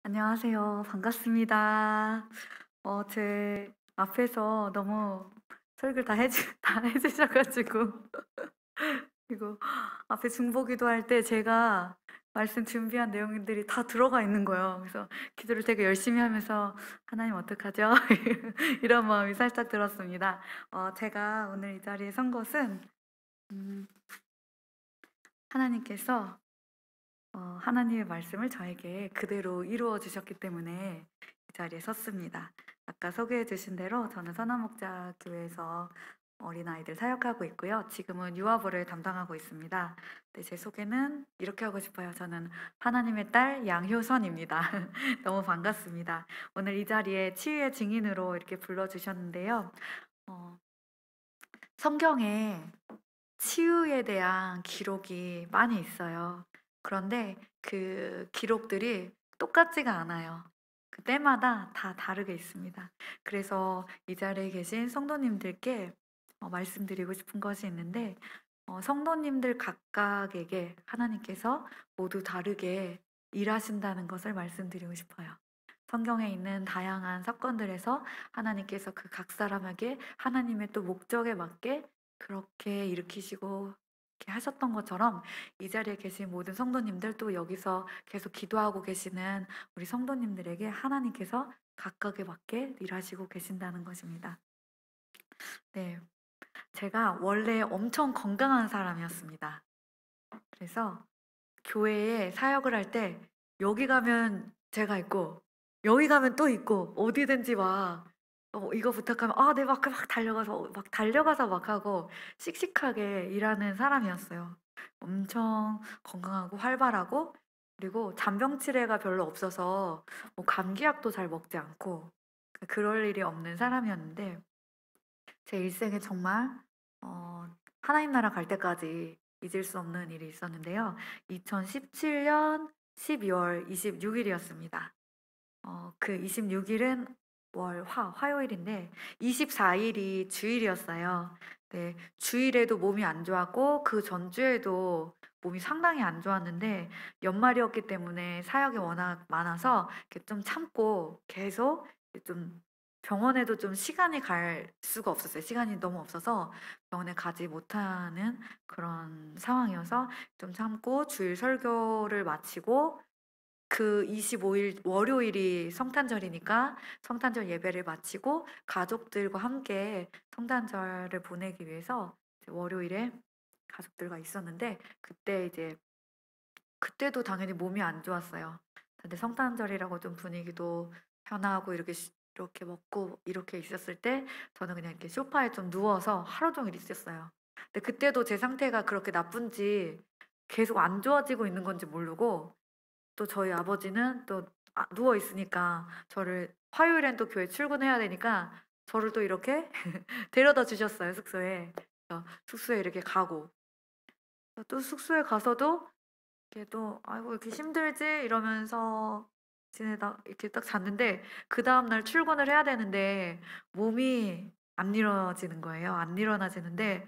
안녕하세요. 반갑습니다. 제 앞에서 너무 설교를 다 다 해주셔 가지고 그리고 앞에 중보기도 할 때 제가 말씀 준비한 내용들이 다 들어가 있는 거예요. 그래서 기도를 되게 열심히 하면서 '하나님 어떡하죠?' 이런 마음이 살짝 들었습니다. 제가 오늘 이 자리에 선 것은 음 하나님께서 하나님의 말씀을 저에게 그대로 이루어 주셨기 때문에 이 자리에 섰습니다. 아까 소개해 주신 대로 저는 선한목자교회에서 어린아이들 사역하고 있고요. 지금은 유아부를 담당하고 있습니다. 네, 제 소개는 이렇게 하고 싶어요. 저는 하나님의 딸 양효선입니다. 너무 반갑습니다. 오늘 이 자리에 치유의 증인으로 이렇게 불러주셨는데요. 어, 성경에 치유에 대한 기록이 많이 있어요. 그런데 그 기록들이 똑같지가 않아요. 그 때마다 다 다르게 있습니다. 그래서 이 자리에 계신 성도님들께 말씀드리고 싶은 것이 있는데, 성도님들 각각에게 하나님께서 모두 다르게 일하신다는 것을 말씀드리고 싶어요. 성경에 있는 다양한 사건들에서 하나님께서 그 각 사람에게 하나님의 또 목적에 맞게 그렇게 일으키시고 이렇게 하셨던 것처럼 이 자리에 계신 모든 성도님들, 또 여기서 계속 기도하고 계시는 우리 성도님들에게 하나님께서 각각에 맞게 일하시고 계신다는 것입니다. 네, 제가 원래 엄청 건강한 사람이었습니다. 그래서 교회에 사역을 할 때 여기 가면 제가 있고 여기 가면 또 있고 어디든지 막 이거 부탁하면 네, 막 달려가서 막 하고 씩씩하게 일하는 사람이었어요. 엄청 건강하고 활발하고, 그리고 잔병치레가 별로 없어서 뭐 감기약도 잘 먹지 않고 그럴 일이 없는 사람이었는데, 제 일생에 정말 하나님 나라 갈 때까지 잊을 수 없는 일이 있었는데요. 2017년 12월 26일이었습니다. 그 26일은 화요일인데 24일이 주일이었어요. 네, 주일에도 몸이 안 좋았고 그 전주에도 몸이 상당히 안 좋았는데 연말이었기 때문에 사역이 워낙 많아서 이렇게 좀 참고 계속 좀 병원에도 좀 시간이 갈 수가 없었어요. 시간이 너무 없어서 병원에 가지 못하는 그런 상황이어서 좀 참고 주일 설교를 마치고 그 25일 월요일이 성탄절이니까 성탄절 예배를 마치고 가족들과 함께 성탄절을 보내기 위해서 이제 월요일에 가족들과 있었는데, 그때도 당연히 몸이 안 좋았어요. 근데 성탄절이라고 좀 분위기도 편하고 이렇게 먹고 이렇게 있었을 때 저는 그냥 이렇게 소파에 좀 누워서 하루 종일 있었어요. 근데 그때도 제 상태가 그렇게 나쁜지 계속 안 좋아지고 있는 건지 모르고, 또 저희 아버지는 또 누워 있으니까 저를 화요일엔 또 교회 출근해야 되니까 저를 또 이렇게 데려다 주셨어요, 숙소에. 숙소에 이렇게 가고 또 숙소에 가서도 이렇게 또 '아이고 이렇게 힘들지?' 이러면서 지내다 이렇게 딱 잤는데, 그다음 날 출근을 해야 되는데 몸이 안 일어지는 거예요. 안 일어나지는데,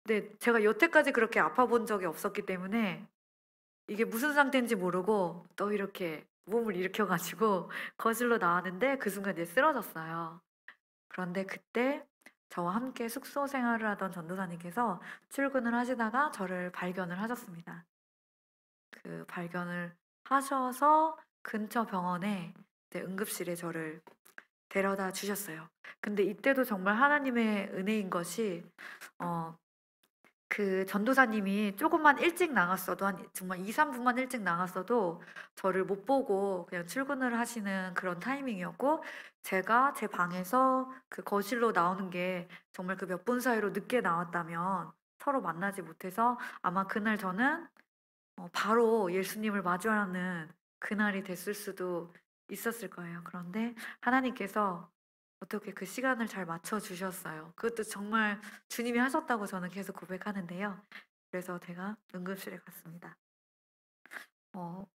근데 제가 여태까지 그렇게 아파 본 적이 없었기 때문에 이게 무슨 상태인지 모르고 또 이렇게 몸을 일으켜 가지고 거실로 나왔는데 그 순간 이제 쓰러졌어요. 그런데 그때 저와 함께 숙소 생활을 하던 전도사님께서 출근을 하시다가 저를 발견을 하셨습니다. 그 발견을 하셔서 근처 병원에 이제 응급실에 저를 데려다 주셨어요. 근데 이때도 정말 하나님의 은혜인 것이, 어 그 전도사님이 조금만 일찍 나갔어도, 한 정말 2-3 분만 일찍 나갔어도 저를 못 보고 그냥 출근을 하시는 그런 타이밍이었고, 제가 제 방에서 그 거실로 나오는 게 정말 그 몇 분 사이로 늦게 나왔다면 서로 만나지 못해서 아마 그날 저는 바로 예수님을 마주하는 그날이 됐을 수도 있었을 거예요. 그런데 하나님께서 어떻게 그 시간을 잘 맞춰 주셨어요. 그것도 정말 주님이 하셨다고 저는 계속 고백하는데요. 그래서 제가 응급실에 갔습니다. 어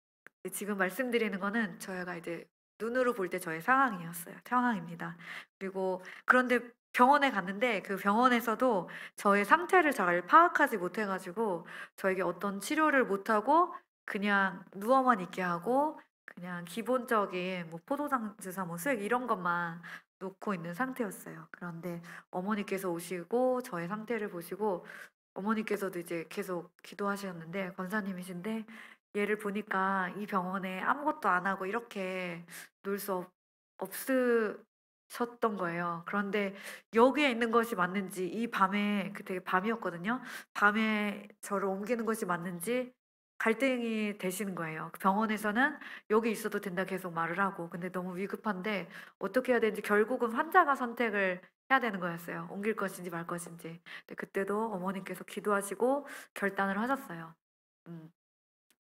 지금 말씀드리는 거는 저희가 이제 눈으로 볼 때 저의 상황입니다. 그리고 그런데 병원에 갔는데 그 병원에서도 저의 상태를 잘 파악하지 못해 가지고 저에게 어떤 치료를 못 하고 그냥 누워만 있게 하고, 그냥 기본적인 뭐 포도당 주사, 뭐 수액 이런 것만 놓고 있는 상태였어요. 그런데 어머니께서 오시고 저의 상태를 보시고 어머니께서도 이제 계속 기도하셨는데 권사님이신데 얘를 보니까 이 병원에 아무것도 안 하고 이렇게 놀 수 없으셨던 거예요. 그런데 여기에 있는 것이 맞는지 이 밤에 되게 밤이었거든요. 밤에 저를 옮기는 것이 맞는지 갈등이 되시는 거예요. 그 병원에서는 "여기 있어도 된다." 계속 말을 하고 근데 너무 위급한데 어떻게 해야 되는지 결국은 환자가 선택을 해야 되는 거였어요. 옮길 것인지 말 것인지. 근데 그때도 어머니께서 기도하시고 결단을 하셨어요. 음.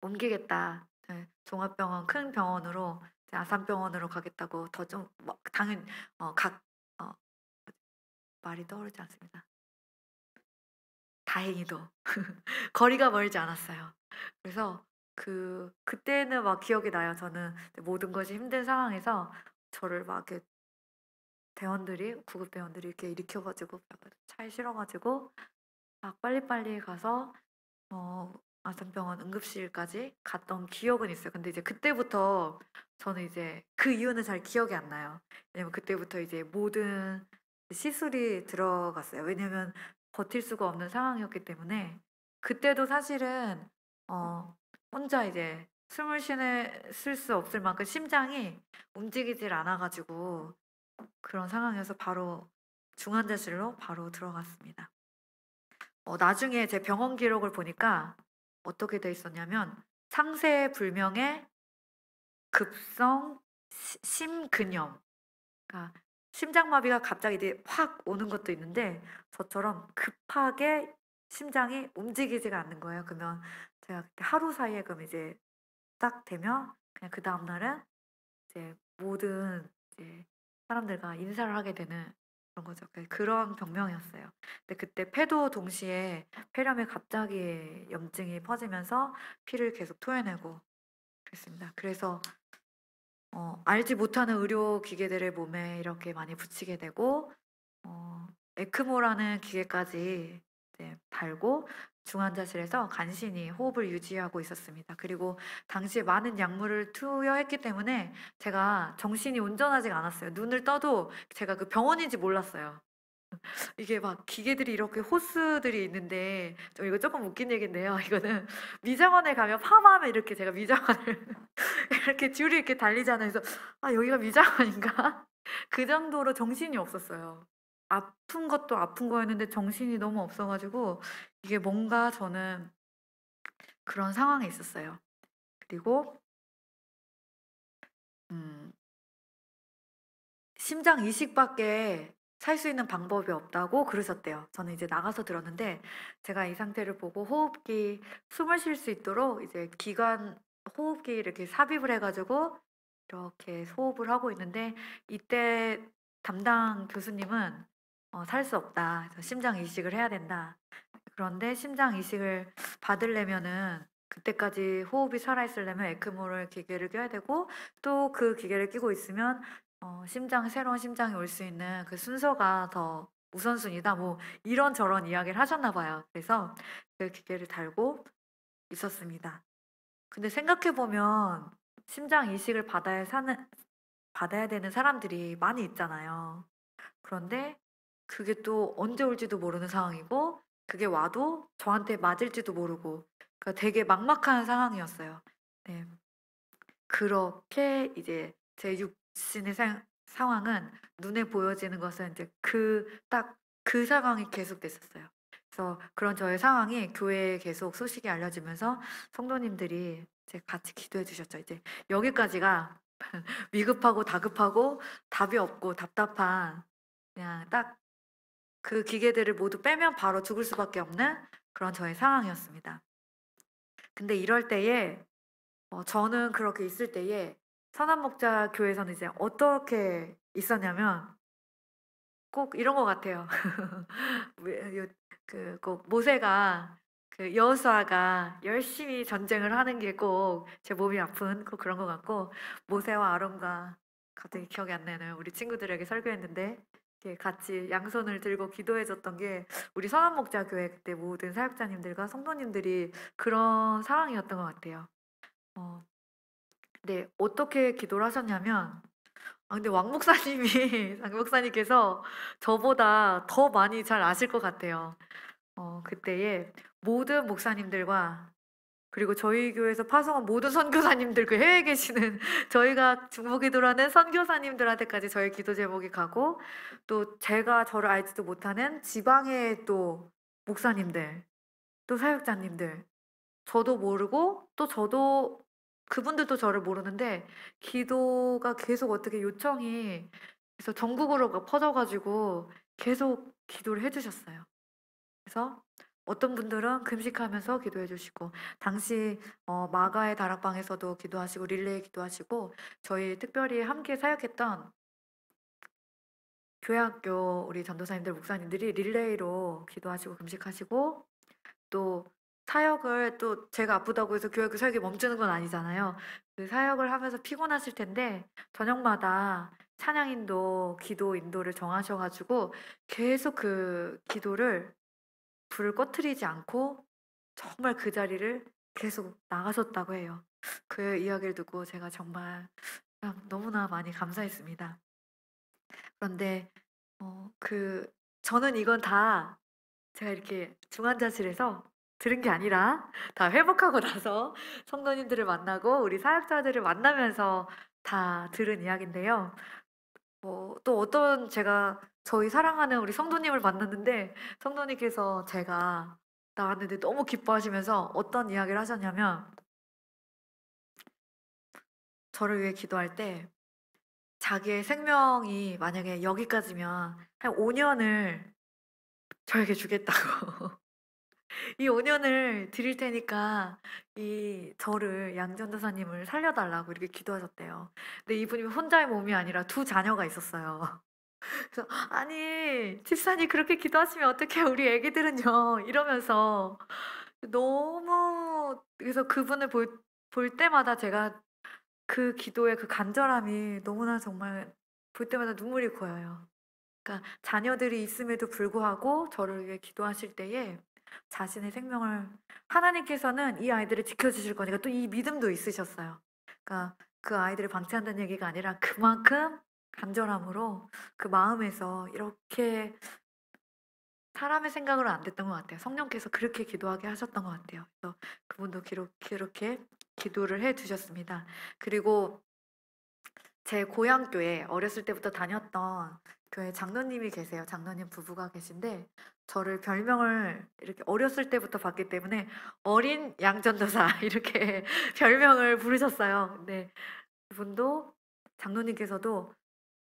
옮기겠다. 네. 종합병원 큰 병원으로 이제 아산병원으로 가겠다고 더 좀 뭐 당연 각 말이 떠오르지 않습니다. 다행히도 거리가 멀지 않았어요. 그래서 그때는 막 기억이 나요. 저는 모든 것이 힘든 상황에서 저를 막 이렇게 대원들이 구급 대원들이 이렇게 일으켜 가지고 차에 실어 가지고 막 빨리빨리 가서 아산병원 응급실까지 갔던 기억은 있어요. 근데 이제 그때부터 저는 이제 그 이유는 잘 기억이 안 나요. 왜냐면 그때부터 이제 모든 시술이 들어갔어요. 왜냐면 버틸 수가 없는 상황이었기 때문에 그때도 사실은 어 혼자 이제 숨을 쉴 수 없을 만큼 심장이 움직이질 않아 가지고 그런 상황이어서 바로 중환자실로 바로 들어갔습니다. 나중에 제 병원 기록을 보니까 어떻게 돼 있었냐면 상세 불명의 급성 심근염, 그러니까 심장마비가 갑자기 이제 확 오는 것도 있는데 저처럼 급하게 심장이 움직이지가 않는 거예요. 그러면 제가 그때 하루 사이에 그럼 이제 딱 되면 그냥 그다음 날은 이제 모든 이제 사람들과 인사를 하게 되는 그런 거죠. 그런 병명이었어요. 근데 그때 폐도 동시에 폐렴에 갑자기 염증이 퍼지면서 피를 계속 토해내고 그랬습니다. 그래서 알지 못하는 의료 기계들을 몸에 이렇게 많이 붙이게 되고 에크모라는 기계까지 이제 달고 중환자실에서 간신히 호흡을 유지하고 있었습니다. 그리고 당시에 많은 약물을 투여했기 때문에 제가 정신이 온전하지가 않았어요. 눈을 떠도 제가 그 병원인지 몰랐어요. 이게 막 기계들이 이렇게 호스들이 있는데 이거 조금 웃긴 얘기인데요. 이거는 미장원에 가면 파마하면 이렇게 제가 미장원을 이렇게 줄이 이렇게 달리잖아요. 그래서 '아 여기가 미장원인가?' 그 정도로 정신이 없었어요. 아픈 것도 아픈 거였는데 정신이 너무 없어 가지고 이게 뭔가 저는 그런 상황에 있었어요. 그리고 음 심장 이식밖에 살 수 있는 방법이 없다고 그러셨대요. 저는 이제 나가서 들었는데 제가 이 상태를 보고 호흡기 숨을 쉴 수 있도록 이제 기관 호흡기 이렇게 삽입을 해 가지고 이렇게 호흡을 하고 있는데 이때 담당 교수님은 "살 수 없다. 그래서 심장 이식을 해야 된다." 그런데 심장 이식을 받으려면은 그때까지 호흡이 살아 있으려면 에크모를 기계를 껴야 되고 또 그 기계를 끼고 있으면 새로운 심장이 올 수 있는 그 순서가 더 우선순위다." 뭐 이런저런 이야기를 하셨나 봐요. 그래서 그 기계를 달고 있었습니다. 근데 생각해 보면 심장 이식을 받아야 되는 사람들이 많이 있잖아요. 그런데 그게 또 언제 올지도 모르는 상황이고 그게 와도 저한테 맞을지도 모르고 그러니까 되게 막막한 상황이었어요. 네. 그렇게 이제 제 육신의 상황은 눈에 보여지는 것은 이제 딱 그 상황이 계속됐었어요. 그래서 그런 저의 상황이 교회에 계속 소식이 알려지면서 성도님들이 이제 같이 기도해 주셨죠. 이제 여기까지가 위급하고 다급하고 답이 없고 답답한 그냥 딱 그 기계들을 모두 빼면 바로 죽을 수밖에 없는 그런 저의 상황이었습니다. 근데 이럴 때에 저는 그렇게 있을 때에 선한 목자 교회에서는 이제 어떻게 있었냐면 꼭 이런 것 같아요. 왜 꼭 모세가 여호수아가 열심히 전쟁을 하는 게 꼭 제 몸이 아픈 꼭 그런 것 같고 모세와 아론과 갑자기 기억이 안 나네요. 우리 친구들에게 설교했는데 이렇게 같이 양손을 들고 기도해 줬던 게 우리 선한 목자 교회 그때 모든 사역자님들과 성도님들이 그런 상황이었던 것 같아요. 어 네. 어떻게 기도를 하셨냐면 근데 왕 목사님이 왕 목사님께서 저보다 더 많이 잘 아실 것 같아요. 그때에 모든 목사님들과 그리고 저희 교회에서 파송한 모든 선교사님들 그 해외에 계시는 저희가 중보기도를 하는 선교사님들한테까지 저희 기도 제목이 가고 또 제가 저를 알지도 못하는 지방의 또 목사님들 또 사역자님들 저도 모르고 또 저도 그분들도 저를 모르는데 기도가 계속 어떻게 요청이 그래서 전국으로 막 퍼져 가지고 계속 기도를 해 주셨어요. 그래서 어떤 분들은 금식하면서 기도해 주시고 당시 마가의 다락방에서도 기도하시고 릴레이 기도하시고 저희 특별히 함께 사역했던 교회학교 우리 전도사님들 목사님들이 릴레이로 기도하시고 금식하시고 또 사역을 또 제가 아프다고 해서 교회 그 사역이 멈추는 건 아니잖아요. 그 사역을 하면서 피곤하실 텐데 저녁마다 찬양 인도, 기도 인도를 정하셔 가지고 계속 그 기도를 불을 꺼트리지 않고 정말 그 자리를 계속 나가셨다고 해요. 그 이야기를 듣고 제가 정말 그냥 너무나 많이 감사했습니다. 그런데 저는 이건 다 제가 이렇게 중환자실에서 들은 게 아니라 다 회복하고 나서 성도님들을 만나고 우리 사역자들을 만나면서 다 들은 이야기인데요. 또 어떤 제가 저희 사랑하는 우리 성도님을 만났는데 성도님께서 제가 나왔는데 너무 기뻐하시면서 어떤 이야기를 하셨냐면 저를 위해 기도할 때 자기의 생명이 만약에 여기까지면 한 5 년을 저에게 주겠다고. 이 5 년을 드릴 테니까 이 저를 양 전도사님을 살려 달라고 이렇게 기도하셨대요. 근데 이분이 혼자의 몸이 아니라 두 자녀가 있었어요. 그래서 "아니 집사님 그렇게 기도하시면 어떡해요. 우리 애기들은요." 이러면서 너무 그래서 그분을 볼 때마다 제가 그 기도의 그 간절함이 너무나 정말 볼 때마다 눈물이 고여요. 그러니까 자녀들이 있음에도 불구하고 저를 위해 기도하실 때에 자신의 생명을 하나님께서는 이 아이들을 지켜주실 거니까 또 이 믿음도 있으셨어요. 그러니까 그 아이들을 방치한다는 얘기가 아니라 그만큼 간절함으로 그 마음에서 이렇게 사람의 생각으로 안 됐던 것 같아요. 성령께서 그렇게 기도하게 하셨던 것 같아요. 그래서 그분도 그렇게 기도를 해 주셨습니다. 그리고 제 고향 교회 어렸을 때부터 다녔던 교회 장로님이 계세요. 장로님 부부가 계신데 저를 별명을 이렇게 어렸을 때부터 봤기 때문에 어린 양전도사 이렇게 별명을 부르셨어요. 근데 그분도 장로님께서도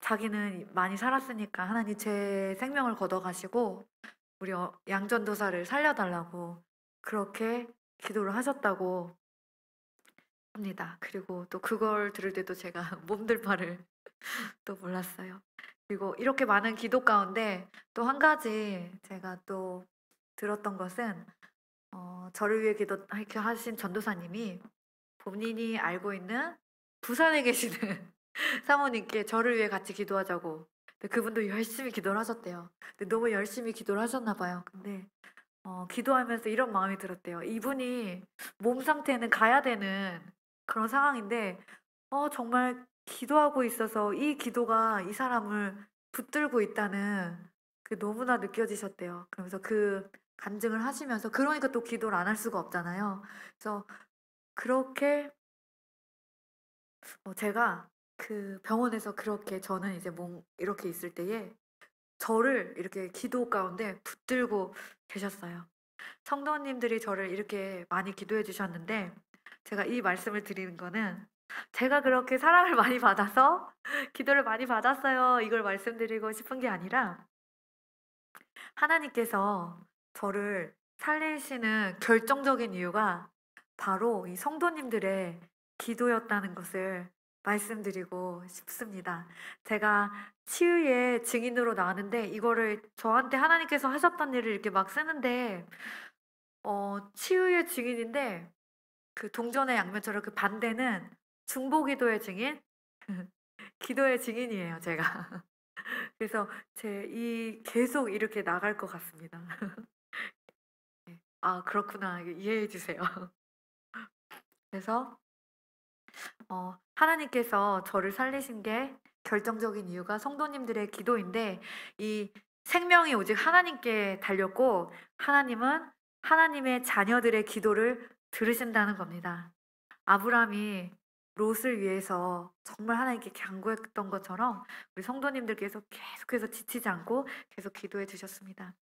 자기는 많이 살았으니까 하나님 제 생명을 걷어가시고 우리 양전도사를 살려달라고 그렇게 기도를 하셨다고 합니다. 그리고 또 그걸 들을 때도 제가 몸둘 바를 또 몰랐어요. 그리고 이렇게 많은 기도 가운데 또 한 가지 제가 또 들었던 것은 저를 위해 이렇게 하신 전도사님이 본인이 알고 있는 부산에 계시는 사모님께 저를 위해 같이 기도하자고. 근데 그분도 열심히 기도를 하셨대요. 근데 너무 열심히 기도를 하셨나 봐요. 근데 기도하면서 이런 마음이 들었대요. 이분이 몸 상태는 가야 되는 그런 상황인데 정말 기도하고 있어서 이 기도가 이 사람을 붙들고 있다는 그 너무나 느껴지셨대요. 그러면서 그 간증을 하시면서 그러니까 또 기도를 안 할 수가 없잖아요. 그래서 그렇게 제가 그 병원에서 그렇게 저는 이제 몸 이렇게 있을 때에 저를 이렇게 기도 가운데 붙들고 계셨어요. 성도님들이 저를 이렇게 많이 기도해 주셨는데 제가 이 말씀을 드리는 거는 제가 그렇게 사랑을 많이 받아서 기도를 많이 받았어요. 이걸 말씀드리고 싶은 게 아니라 하나님께서 저를 살리시는 결정적인 이유가 바로 이 성도님들의 기도였다는 것을 말씀드리고 싶습니다. 제가 치유의 증인으로 나왔는데 이거를 저한테 하나님께서 하셨던 일을 이렇게 막 쓰는데 치유의 증인인데 그 동전의 양면처럼 그 반대는 중보기도의 증인, 기도의 증인이에요, 제가. 그래서 제 이 계속 이렇게 나갈 것 같습니다. 네. 아 그렇구나. 이해해 주세요. 그래서 하나님께서 저를 살리신 게 결정적인 이유가 성도님들의 기도인데, 이 생명이 오직 하나님께 달렸고 하나님은 하나님의 자녀들의 기도를 들으신다는 겁니다. 아브라함이 롯을 위해서 정말 하나님께 간구했던 것처럼 우리 성도님들께서 계속해서 지치지 않고 계속 기도해 주셨습니다.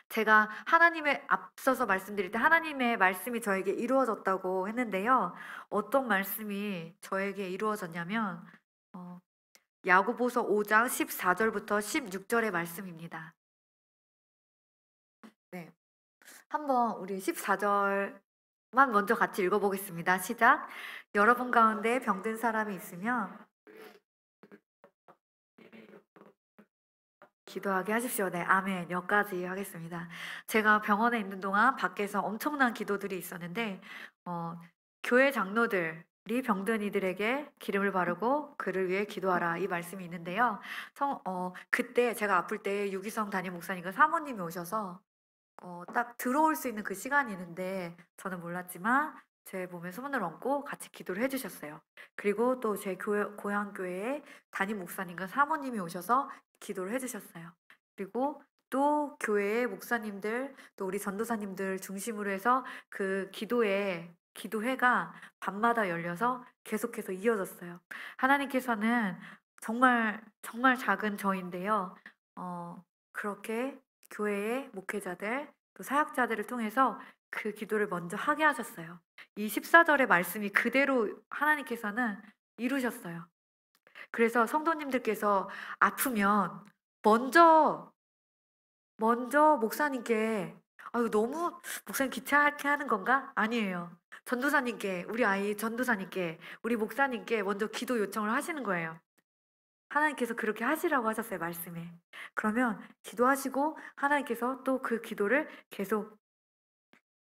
제가 하나님의 앞서서 말씀드릴 때 하나님의 말씀이 저에게 이루어졌다고 했는데요. 어떤 말씀이 저에게 이루어졌냐면 야고보서 5장 14절부터 16절의 말씀입니다. 네. 한번 우리 14절만 먼저 같이 읽어보겠습니다. 시작. 여러분 가운데 병든 사람이 있으면 기도하게 하십시오. 네, 아멘. 여기까지 하겠습니다. 제가 병원에 있는 동안 밖에서 엄청난 기도들이 있었는데 교회 장로들이 병든 이들에게 기름을 바르고 그를 위해 기도하라, 이 말씀이 있는데요. 그때 제가 아플 때 유기성 담임 목사님과 사모님이 오셔서 딱 들어올 수 있는 그 시간이 있는데 저는 몰랐지만 제 몸에 손을 얹고 같이 기도를 해주셨어요. 그리고 또 제 고향 교회에 담임 목사님과 사모님이 오셔서 기도를 해주셨어요. 그리고 또 교회의 목사님들, 또 우리 전도사님들 중심으로 해서 그 기도회가 밤마다 열려서 계속해서 이어졌어요. 하나님께서는 정말 정말 작은 저인데요. 그렇게 교회의 목회자들, 또 사역자들을 통해서 그 기도를 먼저 하게 하셨어요. 이 14절의 말씀이 그대로 하나님께서는 이루셨어요. 그래서 성도님들께서 아프면 먼저 목사님께, 아유 너무 목사님 귀찮게 하는 건가? 아니에요. 전도사님께, 우리 아이 전도사님께, 우리 목사님께 먼저 기도 요청을 하시는 거예요. 하나님께서 그렇게 하시라고 하셨어요, 말씀에. 그러면 기도하시고 하나님께서 또 그 기도를 계속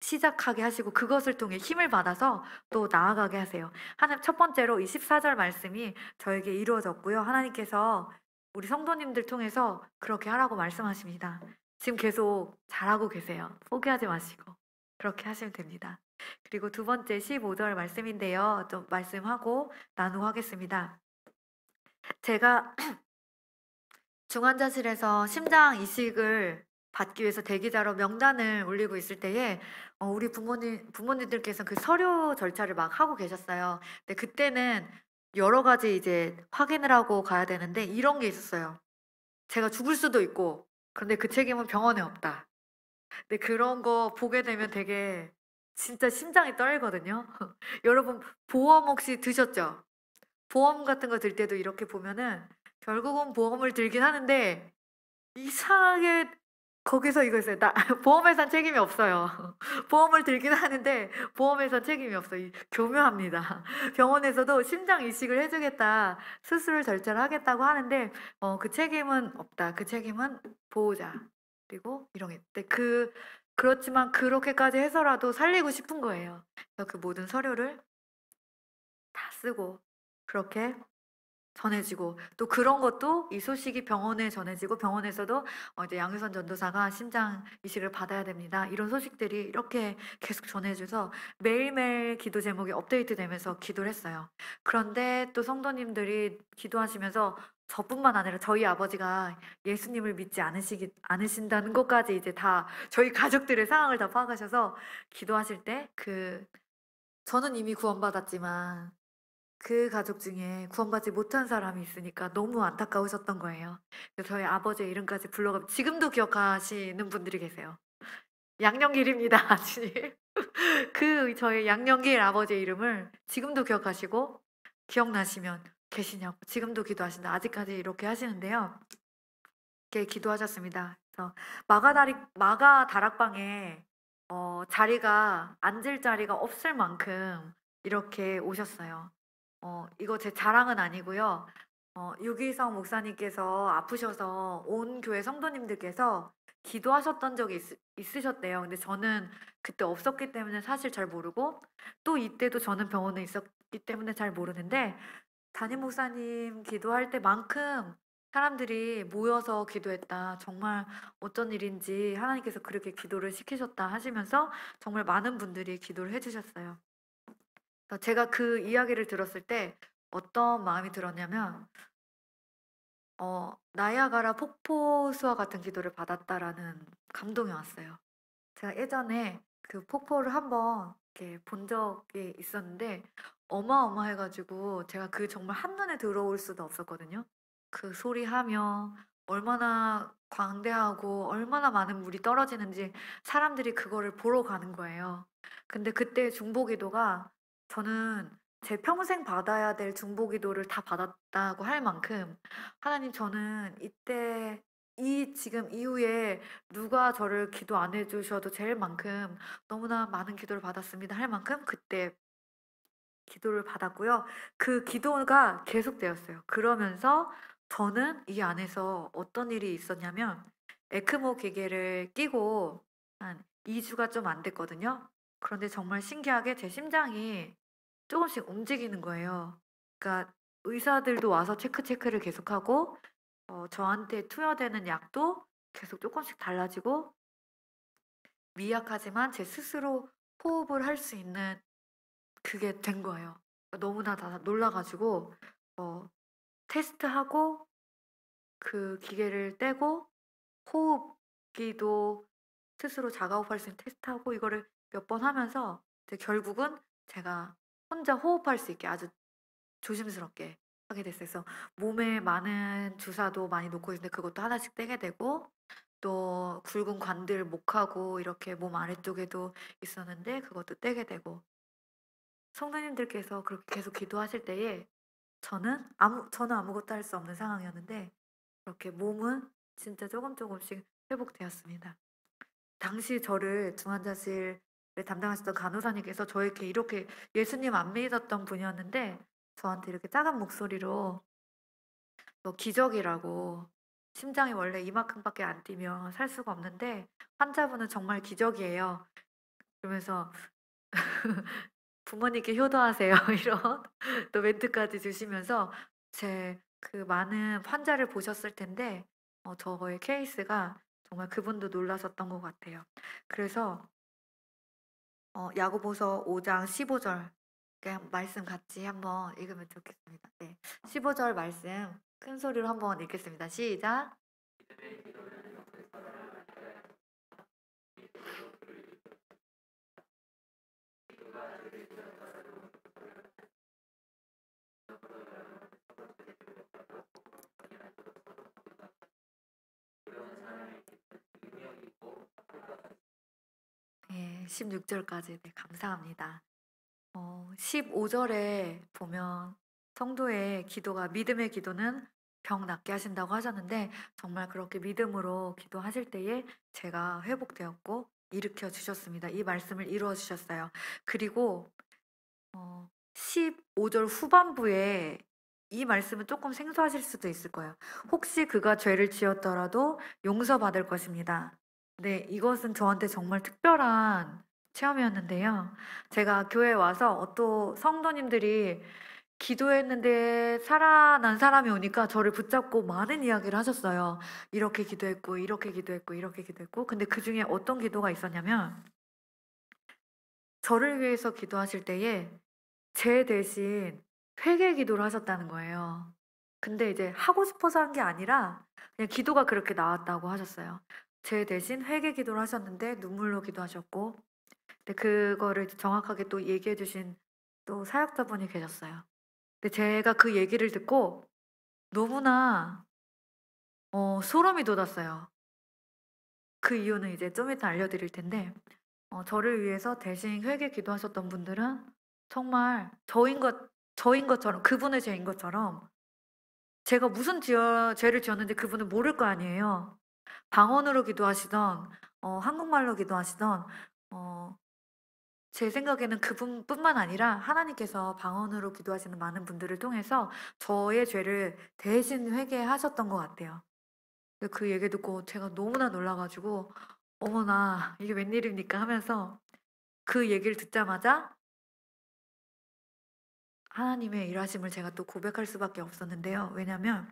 시작하게 하시고 그것을 통해 힘을 받아서 또 나아가게 하세요. 하나님, 첫 번째로 이 14절 말씀이 저에게 이루어졌고요. 하나님께서 우리 성도님들 통해서 그렇게 하라고 말씀하십니다. 지금 계속 잘하고 계세요. 포기하지 마시고 그렇게 하시면 됩니다. 그리고 두 번째 15절 말씀인데요. 좀 말씀하고 나누고 하겠습니다. 제가 중환자실에서 심장 이식을 받기 위해서 대기자로 명단을 올리고 있을 때에 우리 부모님들께서 그 서류 절차를 막 하고 계셨어요. 근데 그때는 여러 가지 이제 확인을 하고 가야 되는데 이런 게 있었어요. 제가 죽을 수도 있고, 근데 그 책임은 병원에 없다. 근데 그런 거 보게 되면 되게 진짜 심장이 떨거든요. 여러분 보험 혹시 드셨죠? 보험 같은 거 들 때도 이렇게 보면은 결국은 보험을 들긴 하는데 이상하게 거기서 이거 있어요. 보험회사는 책임이 없어요. 보험을 들긴 하는데 보험회사는 책임이 없어요. 교묘합니다. 병원에서도 심장 이식을 해주겠다, 수술 절차를 하겠다고 하는데 그 책임은 없다. 그 책임은 보호자. 그리고 이런 게. 그렇지만 그렇게까지 해서라도 살리고 싶은 거예요. 그래서 그 모든 서류를 다 쓰고 그렇게 전해지고, 또 그런 것도 이 소식이 병원에 전해지고 병원에서도 이제 양효선 전도사가 심장 이식을 받아야 됩니다. 이런 소식들이 이렇게 계속 전해져서 매일매일 기도 제목이 업데이트되면서 기도를 했어요. 그런데 또 성도님들이 기도하시면서 저뿐만 아니라 저희 아버지가 예수님을 믿지 않으신다는 것까지 이제 다 저희 가족들의 상황을 다 파악하셔서 기도하실 때 저는 이미 구원받았지만 그 가족 중에 구원받지 못한 사람이 있으니까 너무 안타까우셨던 거예요. 그래서 저희 아버지의 이름까지 불러가 지금도 기억하시는 분들이 계세요. 양령길입니다, 주님. 저희 양령길 아버지의 이름을 지금도 기억하시고, 기억나시면 계시냐고 지금도 기도하신다. 아직까지 이렇게 하시는데요. 이렇게 기도하셨습니다. 그래서 마가 다락방에 앉을 자리가 없을 만큼 이렇게 오셨어요. 이거 제 자랑은 아니고요. 유기성 목사님께서 아프셔서 온 교회 성도님들께서 기도하셨던 적이 있으셨대요. 근데 저는 그때 없었기 때문에 사실 잘 모르고, 또 이때도 저는 병원에 있었기 때문에 잘 모르는데, 담임 목사님 기도할 때만큼 사람들이 모여서 기도했다. 정말 어쩐 일인지 하나님께서 그렇게 기도를 시키셨다 하시면서 정말 많은 분들이 기도를 해주셨어요. 제가 그 이야기를 들었을 때 어떤 마음이 들었냐면 나야가라 폭포수와 같은 기도를 받았다라는 감동이 왔어요. 제가 예전에 그 폭포를 한번 이렇게 본 적이 있었는데 어마어마해 가지고 제가 그 정말 한눈에 들어올 수도 없었거든요. 그 소리하며 얼마나 광대하고 얼마나 많은 물이 떨어지는지 사람들이 그거를 보러 가는 거예요. 근데 그때 중보기도가 저는 제 평생 받아야 될 중보기도를 다 받았다고 할 만큼 하나님 저는 이때 이 지금 이후에 누가 저를 기도 안 해 주셔도 될 만큼 너무나 많은 기도를 받았습니다 할 만큼 그때 기도를 받았고요. 그 기도가 계속되었어요. 그러면서 저는 이 안에서 어떤 일이 있었냐면 에크모 기계를 끼고 한 2 주가 좀 안 됐거든요. 그런데 정말 신기하게 제 심장이 조금씩 움직이는 거예요. 그러니까 의사들도 와서 체크를 계속하고 저한테 투여되는 약도 계속 조금씩 달라지고 미약하지만 제 스스로 호흡을 할 수 있는 그게 된 거예요. 너무나 다 놀라 가지고 어 테스트하고 그 기계를 떼고 호흡기도 스스로 자가호흡할 수 있는 테스트하고 이거를 몇 번 하면서 이제 결국은 제가 혼자 호흡할 수 있게 아주 조심스럽게 하게 됐어요. 그래서 몸에 많은 주사도 많이 놓고 있는데 그것도 하나씩 떼게 되고 또 굵은 관들 목하고 이렇게 몸 아래쪽에도 있었는데 그것도 떼게 되고 성도님들께서 그렇게 계속 기도하실 때에 저는 아무것도 할 수 없는 상황이었는데 그렇게 몸은 진짜 조금씩 회복되었습니다. 당시 저를 중환자실을 담당하셨던 간호사님께서 저에게 이렇게 예수님 안 믿었던 분이었는데 저한테 이렇게 작은 목소리로 기적이라고 심장이 원래 이만큼밖에 안 뛰면 살 수가 없는데 환자분은 정말 기적이에요. 그러면서 부모님께 효도하세요. 이런 또 멘트까지 주시면서 제 그 많은 환자를 보셨을 텐데 저의 케이스가 정말 그분도 놀라셨던 것 같아요. 그래서 야고보서 5장 15절 말씀 같이 한번 읽으면 좋겠습니다. 네. 15절 말씀 큰 소리로 한번 읽겠습니다. 시작. 네. 16 절까지 네 감사합니다. 15 절에 보면 성도의 기도가 믿음의 기도는 병 낫게 하신다고 하셨는데 정말 그렇게 믿음으로 기도하실 때에 제가 회복되었고 일으켜 주셨습니다. 이 말씀을 이루어 주셨어요. 그리고 15절 후반부에 이 말씀은 조금 생소하실 수도 있을 거예요. "혹시 그가 죄를 지었더라도 용서받을 것입니다." 네. 이것은 저한테 정말 특별한 체험이었는데요. 제가 교회에 와서 또 성도님들이 기도했는데 살아난 사람이 오니까 저를 붙잡고 많은 이야기를 하셨어요. 이렇게 기도했고 이렇게 기도했고 이렇게 기도했고. 근데 그중에 어떤 기도가 있었냐면 저를 위해서 기도하실 때에 제 대신 회개 기도를 하셨다는 거예요. 근데 이제 하고 싶어서 한 게 아니라 그냥 기도가 그렇게 나왔다고 하셨어요. 제 대신 회개 기도를 하셨는데 눈물로 기도하셨고 근데 그거를 정확하게 또 얘기해 주신 또 사역자분이 계셨어요. 근데 제가 그 얘기를 듣고 너무나 소름이 돋았어요. 그 이유는 이제 좀 이따 알려드릴 텐데 저를 위해서 대신 회개 기도하셨던 분들은 정말 저인 것처럼 그분의 죄인 것처럼 제가 무슨 죄를 지었는지 그분은 모를 거 아니에요. 방언으로 기도하시던 한국말로 기도하시던 어 제 생각에는 그분뿐만 아니라 하나님께서 방언으로 기도하시는 많은 분들을 통해서 저의 죄를 대신 회개하셨던 것 같아요. 근데 그 얘기 듣고 제가 너무나 놀라 가지고 '어머나 이게 웬일입니까?' 하면서 그 얘기를 듣자마자 하나님의 일하심을 제가 또 고백할 수밖에 없었는데요. 왜냐면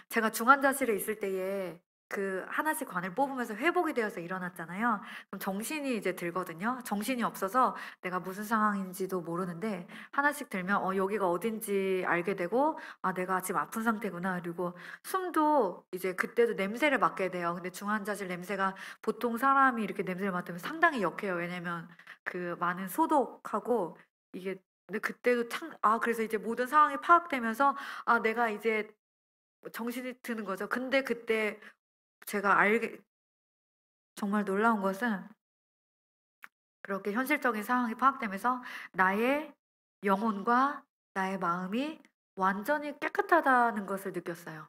제가 중환자실에 있을 때에 그 하나씩 관을 뽑으면서 회복이 되어서 일어났잖아요. 그럼 정신이 이제 들거든요. 정신이 없어서 내가 무슨 상황인지도 모르는데 하나씩 들면 여기가 어딘지 알게 되고 '아 내가 지금 아픈 상태구나.' 그리고 숨도 이제 그때도 냄새를 맡게 돼요. 근데 중환자실 냄새가 보통 사람이 이렇게 냄새를 맡으면 상당히 역해요. 왜냐면 그 많은 소독하고 이게 근데 그때도 그래서 이제 모든 상황이 파악되면서 내가 이제 정신이 드는 거죠. 근데 그때 제가 알게 정말 놀라운 것은 그렇게 현실적인 상황이 파악되면서 나의 영혼과 나의 마음이 완전히 깨끗하다는 것을 느꼈어요.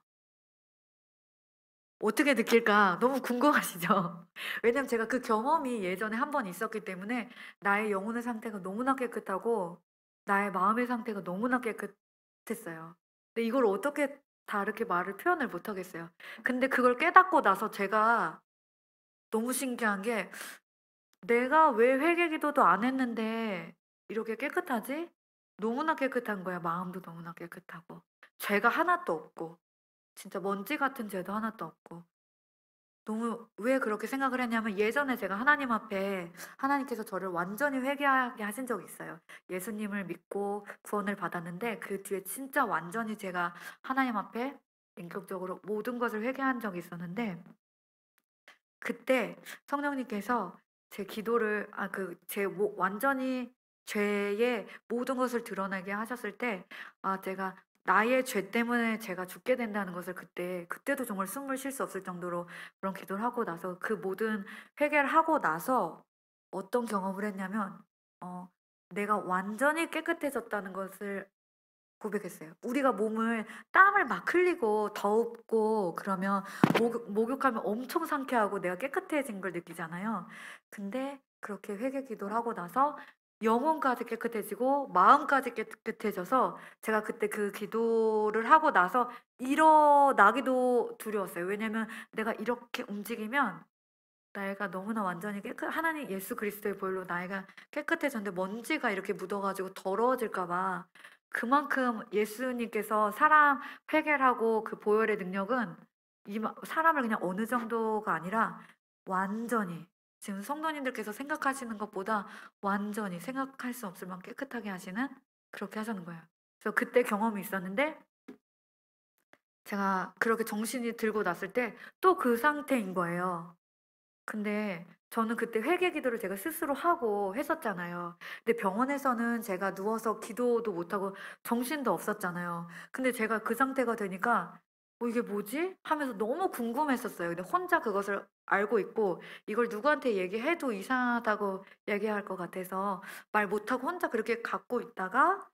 어떻게 느낄까 너무 궁금하시죠? 왜냐면 제가 그 경험이 예전에 한 번 있었기 때문에 나의 영혼의 상태가 너무나 깨끗하고 나의 마음의 상태가 너무나 깨끗했어요. 근데 이걸 어떻게 다르게 말을 표현을 못 하겠어요. 근데 그걸 깨닫고 나서 제가 너무 신기한 게 '내가 왜 회개 기도도 안 했는데 이렇게 깨끗하지?' 너무나 깨끗한 거야. 마음도 너무나 깨끗하고 죄가 하나도 없고 진짜 먼지 같은 죄도 하나도 없고. 너무 왜 그렇게 생각을 했냐면 예전에 제가 하나님 앞에 하나님께서 저를 완전히 회개하게 하신 적이 있어요. 예수님을 믿고 구원을 받았는데 그 뒤에 진짜 완전히 제가 하나님 앞에 인격적으로 모든 것을 회개한 적이 있었는데 그때 성령님께서 제 기도를 제 완전히 죄의 모든 것을 드러나게 하셨을 때 제가 나의 죄 때문에 제가 죽게 된다는 것을 그때도 정말 숨을 쉴 수 없을 정도로 그런 기도를 하고 나서 그 모든 회개를 하고 나서 어떤 경험을 했냐면 어 내가 완전히 깨끗해졌다는 것을 고백했어요. 우리가 몸을 땀을 막 흘리고 덥고 그러면 목욕하면 엄청 상쾌하고 내가 깨끗해진 걸 느끼잖아요. 근데 그렇게 회개 기도를 하고 나서 영혼까지 깨끗해지고 마음까지 깨끗해져서 제가 그때 그 기도를 하고 나서 일어나기도 두려웠어요. 왜냐면 내가 이렇게 움직이면 나이가 너무나 완전히 하나님 예수 그리스도의 보혈로 나이가 깨끗해졌는데 먼지가 이렇게 묻어 가지고 더러워질까 봐 그만큼 예수님께서 사람 회개하고 그 보혈의 능력은 사람을 그냥 어느 정도가 아니라 완전히 지금 성도님들께서 생각하시는 것보다 완전히 생각할 수 없을 만큼 깨끗하게 하시는 그렇게 하셨는 거예요. 그래서 그때 경험이 있었는데 제가 그렇게 정신이 들고 났을 때 또 그 상태인 거예요. 근데 저는 그때 회개 기도를 제가 스스로 하고 했었잖아요. 근데 병원에서는 제가 누워서 기도도 못하고 정신도 없었잖아요. 근데 제가 그 상태가 되니까 '이게 뭐지?' 하면서 너무 궁금했었어요. 근데 혼자 그것을 알고 있고 이걸 누구한테 얘기해도 이상하다고 얘기할 것 같아서 말 못하고 혼자 그렇게 갖고 있다가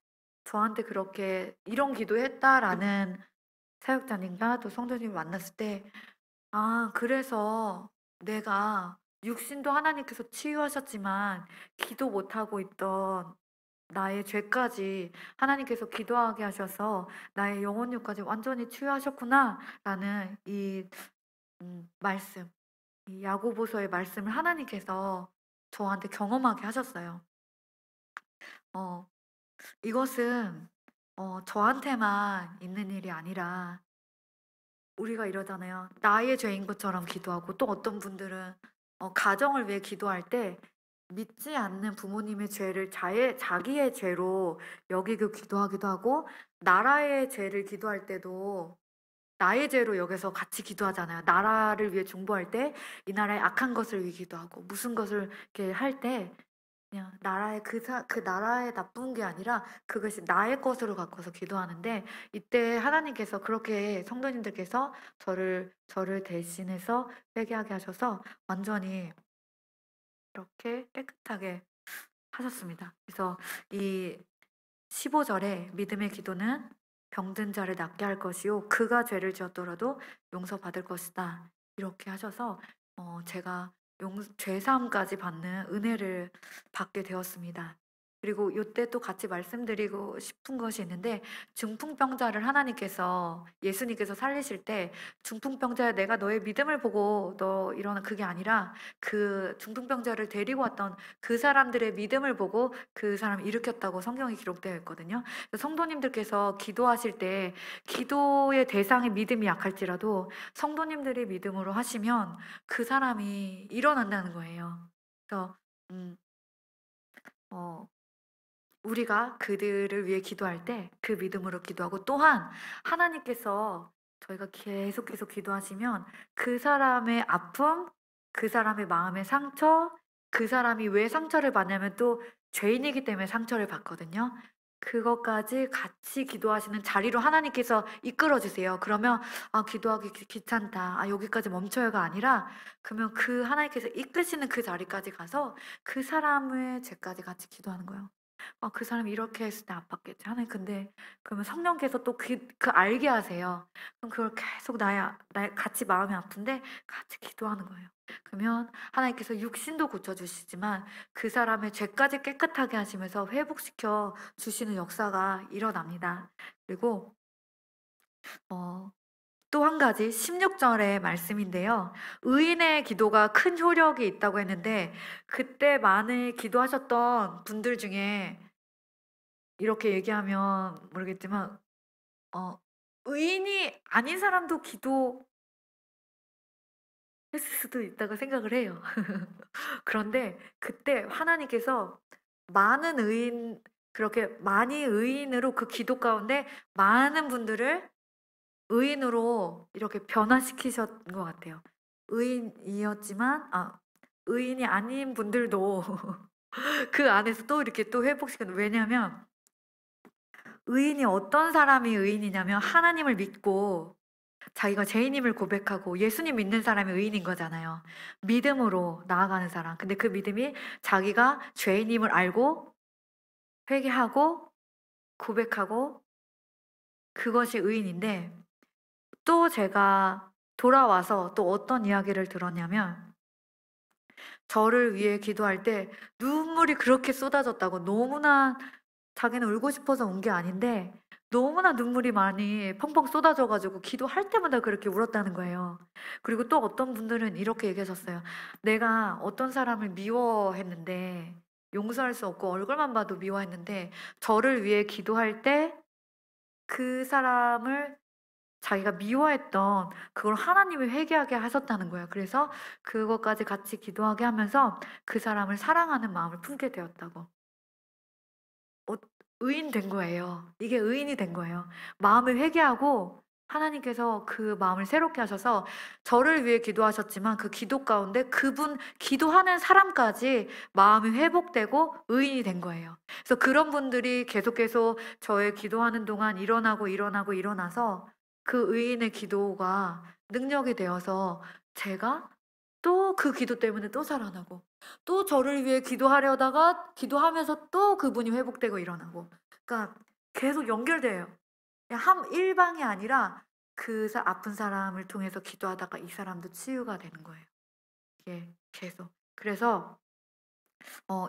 저한테 그렇게 "이런 기도했다."라는 사역자님과 또 성도님을 만났을 때 그래서 내가 육신도 하나님께서 치유하셨지만 기도 못하고 있던 나의 죄까지 하나님께서 기도하게 하셔서 '나의 영혼육까지 완전히 치유하셨구나.'라는 이 말씀, 이 야고보서의 말씀을 하나님께서 저한테 경험하게 하셨어요. 어 이것은 저한테만 있는 일이 아니라 우리가 이러잖아요. 나의 죄인 것처럼 기도하고 또 어떤 분들은 가정을 위해 기도할 때 믿지 않는 부모님의 죄를 자기의 죄로 여기고 기도하기도 하고 나라의 죄를 기도할 때도 나의 죄로 여겨서 같이 기도하잖아요. 나라를 위해 중보할 때 이 나라의 악한 것을 위해 기도하고 무슨 것을 이렇게 할 때 그냥 나라의 그 나라의 나쁜 게 아니라 그것이 나의 것으로 갖고서 기도하는데 이때 하나님께서 그렇게 성도님들께서 저를 대신해서 회개하게 하셔서 완전히 이렇게 깨끗하게 하셨습니다. 그래서 이 15 절에 믿음의 기도는 병든 자를 낫게 할 것이요 그가 죄를 지었더라도 용서받을 것이다. 이렇게 하셔서 제가 죄 사함까지 받는 은혜를 받게 되었습니다. 그리고 요때 또 같이 말씀드리고 싶은 것이 있는데, 중풍병자를 하나님께서 예수님께서 살리실 때 중풍병자야 내가 너의 믿음을 보고 너 일어나, 그게 아니라 그 중풍병자를 데리고 왔던 그 사람들의 믿음을 보고 그 사람을 일으켰다고 성경에 기록되어 있거든요. 성도님들께서 기도하실 때 기도의 대상의 믿음이 약할지라도 성도님들이 믿음으로 하시면 그 사람이 일어난다는 거예요. 그래서 음, 어, 우리가 그들을 위해 기도할 때 그 믿음으로 기도하고, 또한 하나님께서 저희가 계속 기도하시면 그 사람의 아픔, 그 사람의 마음의 상처, 그 사람이 왜 상처를 받냐면 또 죄인이기 때문에 상처를 받거든요. 그것까지 같이 기도하시는 자리로 하나님께서 이끌어 주세요. 그러면 기도하기 귀찮다. 여기까지 멈춰요가 아니라, 그러면 그 하나님께서 이끄시는 그 자리까지 가서 그 사람의 죄까지 같이 기도하는 거예요. 그 사람이 이렇게 했을 때 아팠겠지. 하나님, 근데 그러면 성령께서 또 그 알게 하세요. 그럼 그걸 계속 나의 같이 마음이 아픈데 같이 기도하는 거예요. 그러면 하나님께서 육신도 고쳐주시지만 그 사람의 죄까지 깨끗하게 하시면서 회복시켜 주시는 역사가 일어납니다. 그리고 또 한 가지 16절의 말씀인데요. 의인의 기도가 큰 효력이 있다고 했는데, 그때 많이 기도하셨던 분들 중에 이렇게 얘기하면 모르겠지만 의인이 아닌 사람도 기도했을 수도 있다고 생각을 해요. 그런데 그때 하나님께서 많은 의인, 그렇게 많이 의인으로 그 기도 가운데 많은 분들을 의인으로 이렇게 변화시키셨던 것 같아요. 의인이었지만 의인이 아닌 분들도 그 안에서 또 이렇게 또 회복시키는, 왜냐하면 의인이 어떤 사람이 의인이냐면 하나님을 믿고 자기가 죄인임을 고백하고 예수님 믿는 사람이 의인인 거잖아요. 믿음으로 나아가는 사람. 근데 그 믿음이 자기가 죄인임을 알고 회개하고 고백하고, 그것이 의인인데, 또 제가 돌아와서 또 어떤 이야기를 들었냐면, 저를 위해 기도할 때 눈물이 그렇게 쏟아졌다고, 너무나 자기는 울고 싶어서 온 게 아닌데 너무나 눈물이 많이 펑펑 쏟아져 가지고 기도할 때마다 그렇게 울었다는 거예요. 그리고 또 어떤 분들은 이렇게 얘기하셨어요. 내가 어떤 사람을 미워했는데, 용서할 수 없고 얼굴만 봐도 미워했는데, 저를 위해 기도할 때 그 사람을, 자기가 미워했던 그걸 하나님이 회개하게 하셨다는 거예요. 그래서 그것까지 같이 기도하게 하면서 그 사람을 사랑하는 마음을 품게 되었다고. 어 의인 된 거예요. 이게 의인이 된 거예요. 마음을 회개하고 하나님께서 그 마음을 새롭게 하셔서 저를 위해 기도하셨지만 그 기도 가운데 그분 기도하는 사람까지 마음이 회복되고 의인이 된 거예요. 그래서 그런 분들이 계속 저의 기도하는 동안 일어나서 그 의인의 기도가 능력이 되어서 제가 또 그 기도 때문에 또 살아나고, 또 저를 위해 기도하려다가 기도하면서 또 그분이 회복되고 일어나고, 그러니까 계속 연결돼요. 그냥 일방이 아니라 아픈 사람을 통해서 기도하다가 이 사람도 치유가 되는 거예요. 이게 계속. 그래서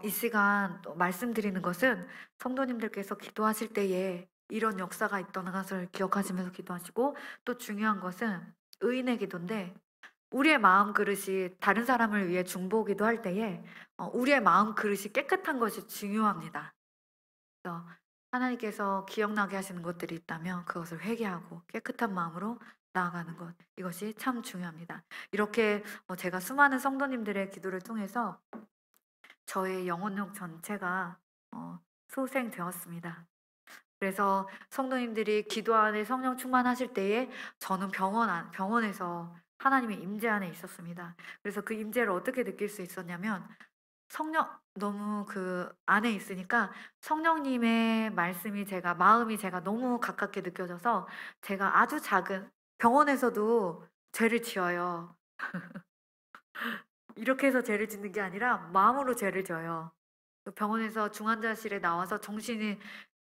이 시간 또 말씀드리는 것은, 성도님들께서 기도하실 때에 이런 역사가 있다는 것을 기억하시면서 기도하시고, 또 중요한 것은 의인의 기도인데, 우리의 마음 그릇이 다른 사람을 위해 중보기도 할 때에 우리의 마음 그릇이 깨끗한 것이 중요합니다. 그래서 하나님께서 기억나게 하시는 것들이 있다면 그것을 회개하고 깨끗한 마음으로 나아가는 것, 이것이 참 중요합니다. 이렇게 제가 수많은 성도님들의 기도를 통해서 저의 영혼력 전체가 소생되었습니다. 그래서 성도님들이 기도 안에 성령 충만하실 때에 저는 병원에서 하나님의 임재 안에 있었습니다. 그래서 그 임재를 어떻게 느낄 수 있었냐면, 너무 그 안에 있으니까 성령님의 말씀이 마음이 제가 너무 가깝게 느껴져서, 제가 아주 작은, 병원에서도 죄를 지어요. 이렇게 해서 죄를 짓는 게 아니라 마음으로 죄를 져요. 병원에서 중환자실에 나와서 정신이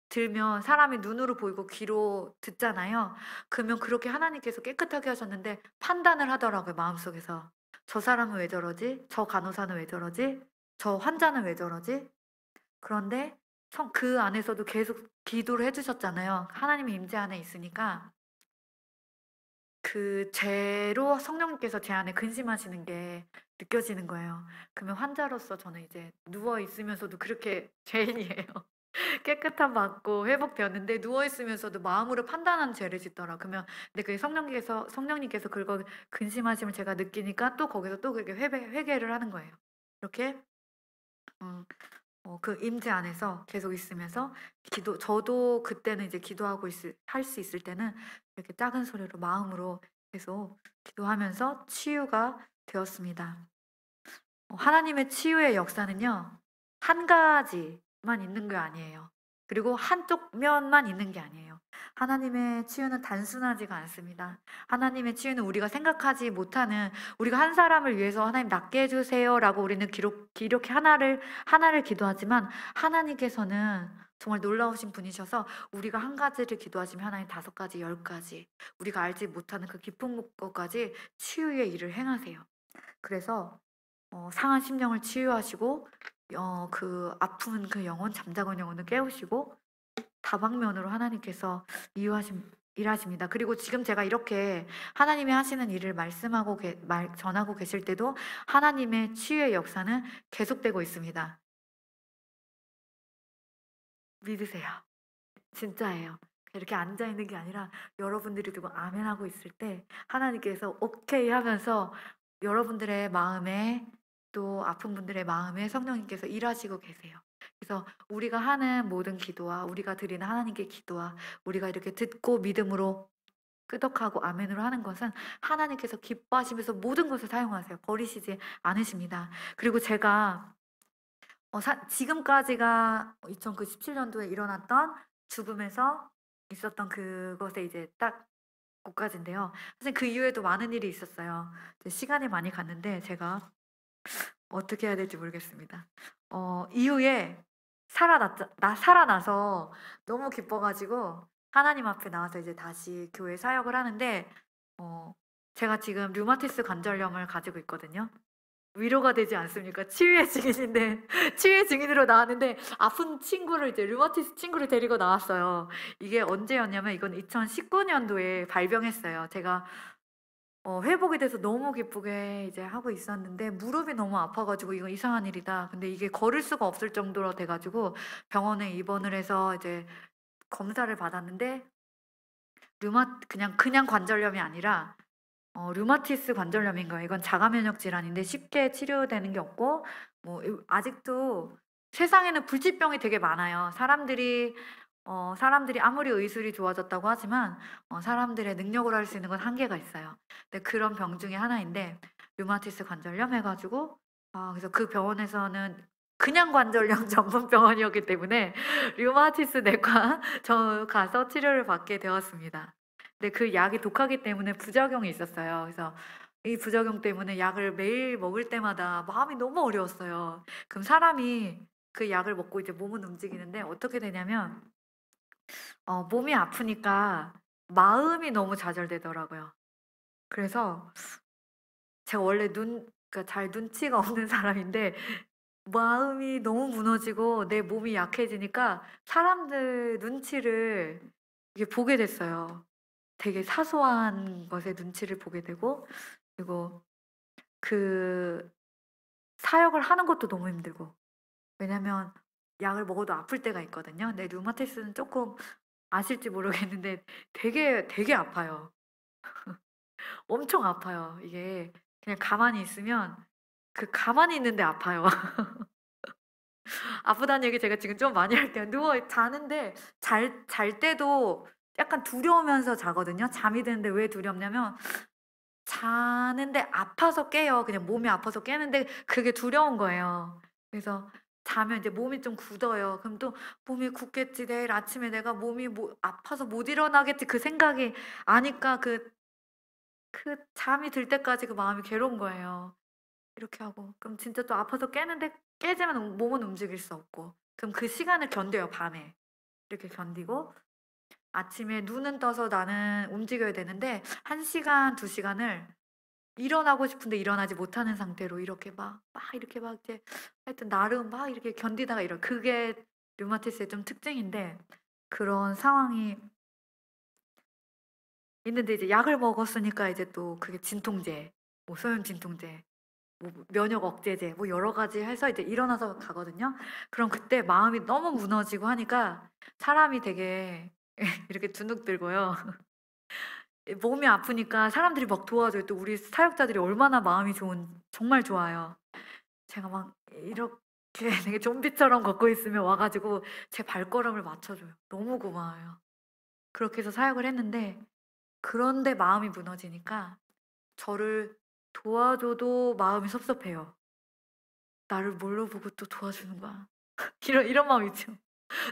들면 사람이 눈으로 보이고 귀로 듣잖아요. 그러면 그렇게 하나님께서 깨끗하게 하셨는데 판단을 하더라고요, 마음속에서. 저 사람은 왜 저러지? 저 간호사는 왜 저러지? 저 환자는 왜 저러지? 그런데 그 안에서도 계속 기도를 해 주셨잖아요. 하나님의 임재 안에 있으니까 그 죄로 성령님께서 제 안에 근심하시는 게 느껴지는 거예요. 그러면 환자로서 저는 이제 누워 있으면서도 그렇게 죄인이에요. 깨끗함 받고 회복되었는데 누워 있으면서도 마음으로 판단하는 죄를 짓더라. 그러면 근데 그 성령님께서 그걸 근심하심을 제가 느끼니까 또 거기서 또 그렇게 회개를 하는 거예요. 이렇게 음 그 임재 안에서 계속 있으면서 저도 그때는 이제 기도하고 할 수 있을 때는 이렇게 작은 소리로 마음으로 계속 기도하면서 치유가 되었습니다. 하나님의 치유의 역사는요. 한 가지만 있는 게 아니에요. 그리고 한쪽 면만 있는 게 아니에요. 하나님의 치유는 단순하지가 않습니다. 하나님의 치유는 우리가 생각하지 못하는 우리가 한 사람을 위해서 "하나님 낫게 해 주세요."라고 우리는 이렇게 하나를 기도하지만 하나님께서는 정말 놀라우신 분이셔서 우리가 한 가지를 기도하시면 하나님 5 가지, 10 가지 우리가 알지 못하는 그 깊은 것까지 치유의 일을 행하세요. 그래서 상한 심령을 치유하시고 그 아픈 그 영혼, 잠자건 영혼을 깨우시고 다방면으로 하나님께서 일하십니다. 그리고 지금 제가 이렇게 하나님이 하시는 일을 전하고 계실 때도 하나님의 치유의 역사는 계속되고 있습니다. 믿으세요. 진짜예요. 이렇게 앉아 있는 게 아니라 여러분들이 두고 아멘 하고 있을 때 하나님께서 오케이 하면서 여러분들의 마음에 또 아픈 분들의 마음에 성령님께서 일하시고 계세요. 그래서 우리가 하는 모든 기도와 우리가 드리는 하나님께 기도와 우리가 이렇게 듣고 믿음으로 끄덕하고 아멘으로 하는 것은 하나님께서 기뻐하시면서 모든 것을 사용하세요. 버리시지 않으십니다. 그리고 제가 지금까지가 2017년도에 일어났던 죽음에서 있었던 그것에 이제 딱 고까지인데요. 사실 그 이후에도 많은 일이 있었어요. 이제 시간이 많이 갔는데 제가 어떻게 해야 될지 모르겠습니다. 이후에 살아나서 너무 기뻐 가지고 하나님 앞에 나와서 이제 다시 교회 사역을 하는데 어 제가 지금 류마티스 관절염을 가지고 있거든요. 위로가 되지 않습니까? 치유의 증인인데 치유의 증인으로 나왔는데 아픈 친구를 이제 류마티스 친구를 데리고 나왔어요. 이게 언제였냐면 이건 2019 년도에 발병했어요. 제가 회복이 돼서 너무 기쁘게 이제 하고 있었는데 무릎이 너무 아파 가지고 '이거 이상한 일이다.' 근데 이게 걸을 수가 없을 정도로 돼 가지고 병원에 입원을 해서 이제 검사를 받았는데 그냥 관절염이 아니라 류마티스 관절염인 거예요. 이건 자가 면역 질환인데 쉽게 치료되는 게 없고 아직도 세상에는 불치병이 되게 많아요. 사람들이 아무리 의술이 좋아졌다고 하지만 사람들의 능력으로 할 수 있는 건 한계가 있어요. 근데 그런 병 중에 하나인데 류마티스 관절염 해 가지고 그래서 그 병원에서는 그냥 관절염 전문 병원이었기 때문에 류마티스 내과 가서 치료를 받게 되었습니다. 근데 그 약이 독하기 때문에 부작용이 있었어요. 그래서 이 부작용 때문에 약을 매일 먹을 때마다 마음이 너무 어려웠어요. 그럼 사람이 그 약을 먹고 이제 몸은 움직이는데 어떻게 되냐면 몸이 아프니까 마음이 너무 좌절되더라고요. 그래서 제가 원래 그러니까 잘 눈치가 없는 사람인데 마음이 너무 무너지고 내 몸이 약해지니까 사람들 눈치를 이게 보게 됐어요. 되게 사소한 것에 눈치를 보게 되고 그리고 그 사역을 하는 것도 너무 힘들고 왜냐면 약을 먹어도 아플 때가 있거든요. 근데 류마티스는 쪼끔 아실지 모르겠는데 되게 아파요. 엄청 아파요. 이게 그냥 가만히 있으면 가만히 있는데 아파요. 아프다는 얘기 제가 지금 좀 많이 할게요. 자는데 잘 때도 약간 두려우면서 자거든요. 잠이 드는데 왜 두렵냐면 자는데 아파서 깨요. 그냥 몸이 아파서 깨는데 그게 두려운 거예요. 그래서 자면 이제 몸이 좀 굳어요. 그럼 또 '몸이 굳겠지. 내일 아침에 내가 몸이 아파서 못 일어나겠지.' 그 생각이 아니까 잠이 들 때까지 그 마음이 괴로운 거예요. 이렇게 하고 그럼 진짜 또 아파서 깨는데 깨지면 몸은 움직일 수 없고 그럼 그 시간을 견뎌요 밤에. 이렇게 견디고 아침에 눈은 떠서 나는 움직여야 되는데 1 시간 2 시간을 일어나고 싶은데 일어나지 못하는 상태로 이렇게 이렇게 막 이제 하여튼 나름 막 이렇게 견디다가 그게 류마티스의 좀 특징인데 그런 상황이 있는데 이제 약을 먹었으니까 이제 또 그게 진통제, 뭐 소염 진통제, 뭐 면역 억제제 뭐 여러 가지 해서 이제 일어나서 가거든요. 그럼 그때 마음이 너무 무너지고 하니까 사람이 되게 이렇게 주눅들고요. 몸이 아프니까 사람들이 막 도와줘요. 또 우리 사역자들이 얼마나 마음이 정말 좋아요. 제가 막 이렇게 되게 좀비처럼 걷고 있으면 와 가지고 제 발걸음을 맞춰줘요. 너무 고마워요. 그렇게 해서 사역을 했는데 그런데 마음이 무너지니까 저를 도와줘도 마음이 섭섭해요. '나를 뭘로 보고 또 도와주는 거야.' 이런 마음이 있죠.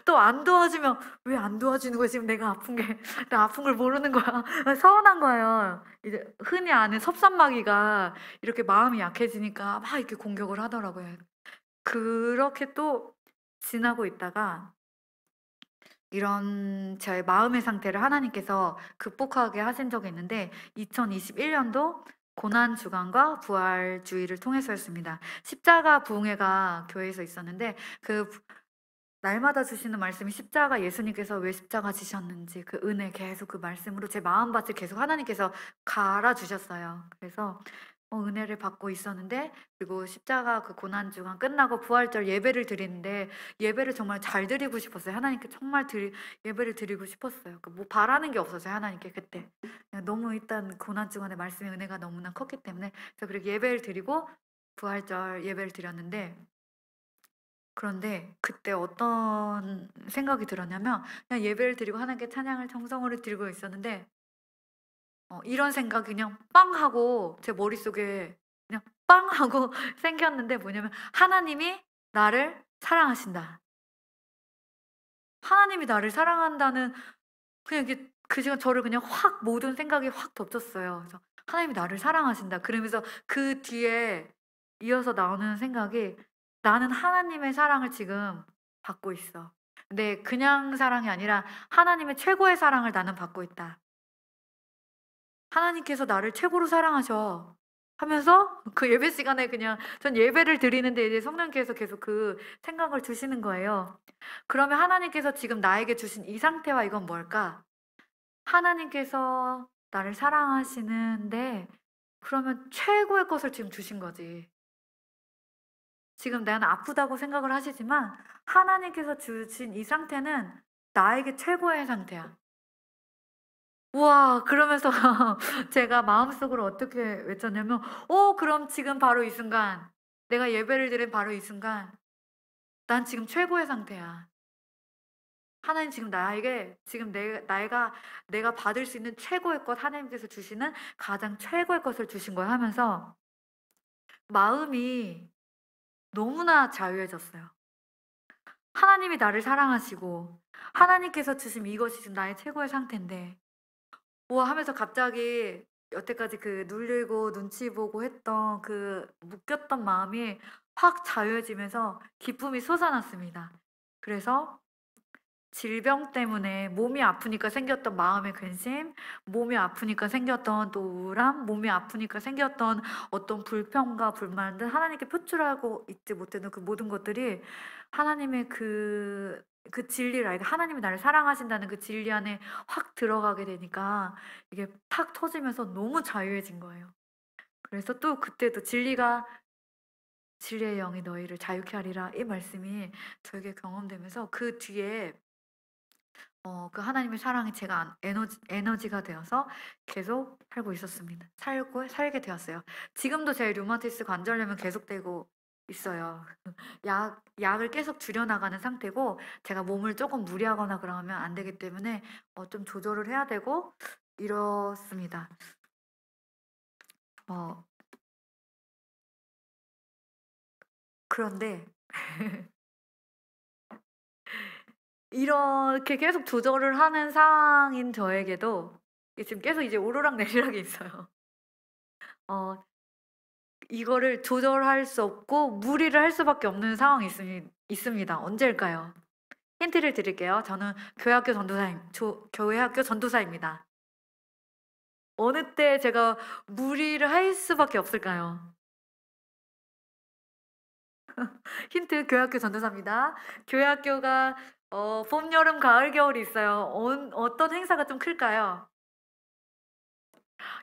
또 안 도와주면 '왜 안 도와주는 거야? 지금 내가 아픈 게 나 아픈 걸 모르는 거야.' 서운한 거예요. 이제 흔히 아는 섭삼마귀가 이렇게 마음이 약해지니까 막 이렇게 공격을 하더라고요. 그렇게 또 지나고 있다가 이런 저의 마음의 상태를 하나님께서 극복하게 하신 적이 있는데 2021 년도 고난 주간과 부활 주일을 통해서였습니다. 십자가 부흥회가 교회에서 있었는데 그 날마다 주시는 말씀이 십자가 예수님께서 왜 십자가 지셨는지 그 은혜 계속 그 말씀으로 제 마음밭을 계속 하나님께서 갈아 주셨어요. 그래서 은혜를 받고 있었는데 그리고 십자가 그 고난 주간 끝나고 부활절 예배를 드리는데 예배를 정말 잘 드리고 싶었어요. 하나님께 정말 예배를 드리고 싶었어요. 뭐 바라는 게 없었어요. 하나님께 그때. 그냥 너무 일단 고난 주간의 말씀의 은혜가 너무나 컸기 때문에 그래서 그렇게 예배를 드리고 부활절 예배를 드렸는데 그런데 그때 어떤 생각이 들었냐면 그냥 예배를 드리고 하나님께 찬양을 정성으로 드리고 있었는데 이런 생각이 그냥 빵 하고 제 머릿속에 그냥 빵 하고 생겼는데 뭐냐면 '하나님이 나를 사랑하신다.' 하나님이 나를 사랑한다는 그냥 이게 그 시간 저를 그냥 확 모든 생각이 확 덮쳤어요. 그래서 '하나님이 나를 사랑하신다.' 그러면서 그 뒤에 이어서 나오는 생각이 '나는 하나님의 사랑을 지금 받고 있어. 근데 그냥 사랑이 아니라 하나님의 최고의 사랑을 나는 받고 있다. 하나님께서 나를 최고로 사랑하셔.' 하면서 그 예배 시간에 그냥 전 예배를 드리는데 이제 성령께서 계속 그 생각을 주시는 거예요. 그러면 하나님께서 지금 나에게 주신 이 상태와 이건 뭘까? 하나님께서 나를 사랑하시는데 그러면 최고의 것을 지금 주신 거지. 지금 나는 아프다고 생각을 하시지만 하나님께서 주신 이 상태는 나에게 최고의 상태야. 우와 그러면서 제가 마음속으로 어떻게 외쳤냐면 그럼 지금 바로 이 순간 내가 예배를 드린 바로 이 순간 난 지금 최고의 상태야. 하나님 지금 나에게 지금 내가 받을 수 있는 최고의 것 하나님께서 주시는 가장 최고의 것을 주신 거야." 하면서 마음이 너무나 자유해졌어요. 하나님이 나를 사랑하시고 하나님께서 주신 이것이 지금 나의 최고의 상태인데 우와 하면서 갑자기 여태까지 그 눌리고 눈치 보고 했던 그 묶였던 마음이 확 자유해지면서 기쁨이 솟아났습니다. 그래서 질병 때문에 몸이 아프니까 생겼던 마음의 근심, 몸이 아프니까 생겼던 또 우울함, 몸이 아프니까 생겼던 어떤 불평과 불만들 하나님께 표출하고 있지 못했던 그 모든 것들이 하나님의 그 진리를 알게 하나님이 나를 사랑하신다는 그 진리 안에 확 들어가게 되니까 이게 탁 터지면서 너무 자유해진 거예요. 그래서 또 그때도 진리의 영이 너희를 자유케 하리라 이 말씀이 저에게 경험되면서 그 뒤에 그 하나님의 사랑이 제가 에너지가 되어서 계속 살게 되었어요. 지금도 제 류마티스 관절염은 계속되고 있어요. 약을 계속 줄여 나가는 상태고 제가 몸을 조금 무리하거나 그러면 안 되기 때문에 좀 조절을 해야 되고 이렇습니다. 어 그런데 이렇게 계속 조절을 하는 상황인 저에게도 지금 계속 이제 오르락내리락이 있어요. 어 이거를 조절할 수 없고 무리를 할 수밖에 없는 상황이 있습니다. 언제일까요? 힌트를 드릴게요. 저는 교회 학교 전도사입니다. 어느 때 제가 무리를 할 수밖에 없을까요? 힌트 교회학교 전도사입니다. 교회학교가 봄, 여름, 가을, 겨울이 있어요. 어떤 행사가 좀 클까요?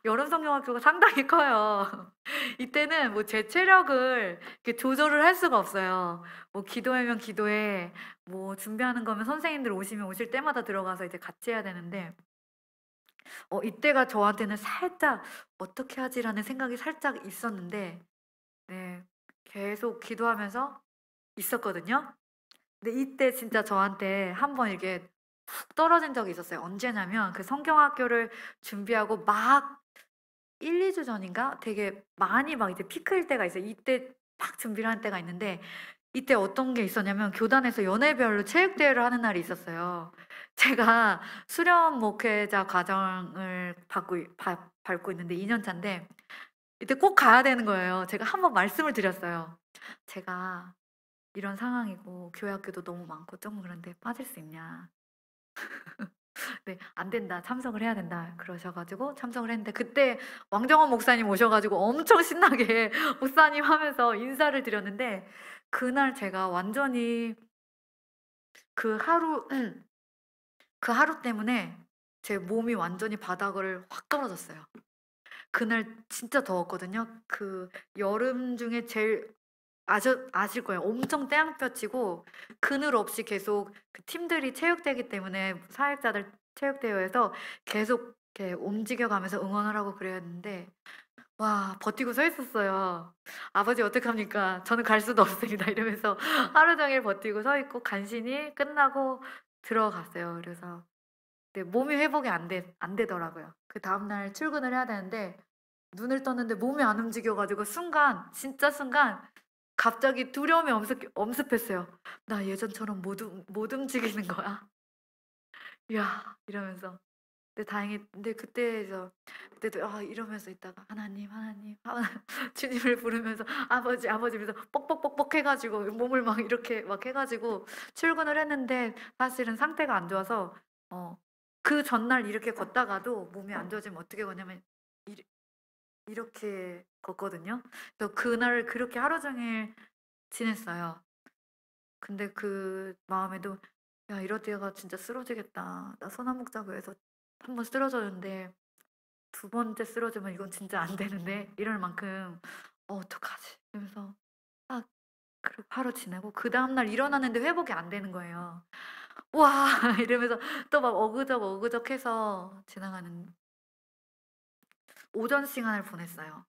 여름 성경학교가 상당히 커요. 이때는 뭐 제 체력을 이렇게 조절을 할 수가 없어요. 뭐 기도회면 기도회, 뭐 준비하는 거면 선생님들 오시면 오실 때마다 들어가서 이제 같이 해야 되는데 이때가 저한테는 살짝 '어떻게 하지?'라는 생각이 살짝 있었는데 네 계속 기도하면서 있었거든요. 근데 이때 진짜 저한테 한번 이렇게 훅 떨어진 적이 있었어요. 언제냐면 그 성경학교를 준비하고 막 1-2주 전인가 되게 많이 막 이제 피크일 때가 있어요. 이때 막 준비를 하는 때가 있는데 이때 어떤 게 있었냐면 교단에서 연회별로 체육대회를 하는 날이 있었어요. 제가 수련 목회자 과정을 밟고 있는데 2년 차인데 이때 꼭 가야 되는 거예요. 제가 한번 말씀을 드렸어요. "제가 이런 상황이고 교회 학교도 너무 많고 좀 그런데 빠질 수 있냐." 네. "안 된다. 참석을 해야 된다." 그러셔 가지고 참석을 했는데 그때 왕정원 목사님 오셔 가지고 엄청 신나게 목사님 하면서 인사를 드렸는데 그날 제가 완전히 그 하루 그 하루 때문에 제 몸이 완전히 바닥을 확 떨어졌어요. 그날 진짜 더웠거든요. 그 여름 중에 제일 아실 거예요. 엄청 땡볕이고 그늘 없이 계속 그 팀들이 체육대회이기 때문에 사역자들 체육대회에서 계속 이렇게 움직여 가면서 응원을 하고 그래야 했는데 와 버티고 서 있었어요. "아버지 어떡합니까? 저는 갈 수도 없습니다." 이러면서 하루 종일 버티고 서 있고 간신히 끝나고 들어갔어요. 그래서 네 몸이 회복이 안 되더라고요. 그다음 날 출근을 해야 되는데 눈을 떴는데 몸이 안 움직여 가지고 순간 진짜 순간 갑자기 두려움이 엄습했어요. '나 예전처럼 못 움직이는 거야?' 야 이러면서. 근데 다행히 근데 그때도 이러면서 있다가 "하나님, 하나님, 주님을 부르면서 아버지, 아버지." 이러면서 뻑뻑뻑뻑 해 가지고 몸을 막 이렇게 막 해 가지고 출근을 했는데 사실은 상태가 안 좋아서 어 그 전날 이렇게 걷다가도 몸이 안 좋아지면 어떻게 걷냐면 이르 이렇게 걷거든요. 그래서 그날 그렇게 하루 종일 지냈어요. 근데 그 마음에도 '야 이러다가 진짜 쓰러지겠다. 나 소나목자고에서 한 번 쓰러졌는데 두 번째 쓰러지면 이건 진짜 안 되는데.' 이럴 만큼 어떡하지?' 이러면서 딱 그렇게 하루 지내고 그다음 날 일어났는데 회복이 안 되는 거예요. "와." 이러면서 또 막 어그적어그적해서 지나가는 오전 시간을 보냈어요.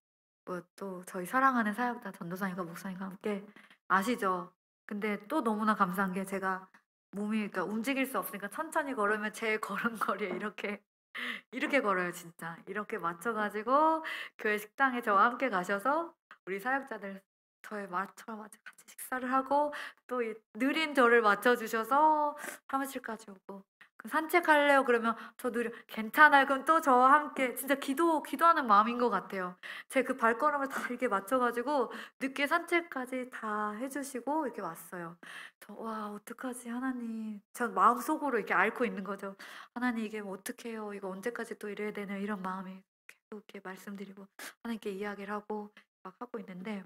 또 저희 사랑하는 사역자 전도사님과 목사님과 함께 아시죠? 근데 또 너무나 감사한 게 제가 몸이 그러니까 움직일 수 없으니까 천천히 걸으면 제 걸음걸이에 이렇게 걸어요 진짜. 이렇게 맞춰 가지고 교회 식당에 저와 함께 가셔서 우리 사역자들 저와 같이 식사를 하고 또 이 느린 저를 맞춰 주셔서 사무실까지 오고 그 "산책할래요?" 그러면 저 느려 "괜찮아요." 그럼 또 저와 함께 진짜 기도하는 마음인 것 같아요. 제 그 발걸음을 다 이렇게 맞춰 가지고 늦게 산책까지 다 해 주시고 이렇게 왔어요. '와 어떡하지 하나님.' 전 마음속으로 이렇게 앓고 있는 거죠. '하나님 이게 뭐 어떡해요. 이거 언제까지 또 이래야 되나.' 이런 마음이 계속 이렇게 말씀드리고 하나님께 이야기를 하고 막 하고 있는데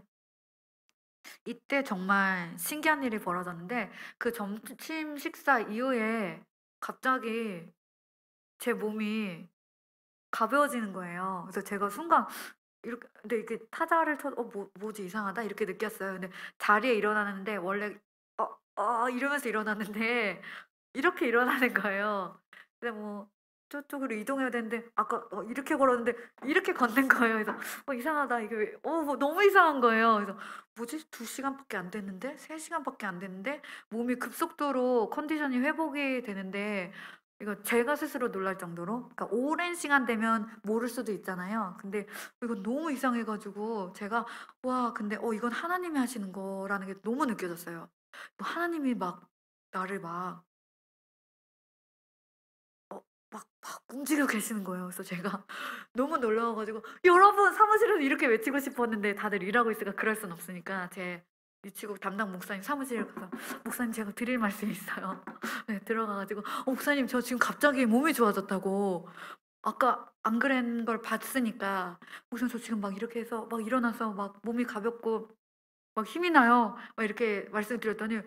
이때 정말 신기한 일이 벌어졌는데 그 점심 식사 이후에 갑자기 제 몸이 가벼워지는 거예요. 그래서 제가 순간 이렇게 근데 이렇게 타자를 쳐도 '뭐지 이상하다.' 이렇게 느꼈어요. 근데 자리에 일어나는데 원래 이러면서 일어났는데 이렇게 일어나는 거예요. 근데 뭐 저쪽으로 이동해야 되는데 아까 이렇게 걸었는데 이렇게 걷는 거예요. 그래서 '이상하다. 이게 왜' 뭐 너무 이상한 거예요. 그래서 '뭐지? 2 시간밖에 안 됐는데? 3 시간밖에 안 됐는데?' 몸이 급속도로 컨디션이 회복이 되는데 이거 제가 스스로 놀랄 정도로 그러니까 오랜 시간 되면 모를 수도 있잖아요. 근데 이거 너무 이상해 가지고 제가 와 근데 이건 하나님이 하시는 거라는 게 너무 느껴졌어요. 하나님이 막 나를 어 막 움직여 계시는 거예요. 그래서 제가 너무 놀라워 가지고 "여러분!" 사무실에서 이렇게 외치고 싶었는데 다들 일하고 있으니까 그럴 순 없으니까 제 위치국 담당 목사님 사무실에 가서 "목사님 제가 드릴 말씀이 있어요." 네 들어가 가지고 목사님 저 지금 갑자기 몸이 좋아졌다고 아까 안 그런 걸 봤으니까 "목사님 저 지금 막 이렇게 해서 막 일어나서 막 몸이 가볍고 막 힘이 나요. 막 이렇게 말씀드렸더니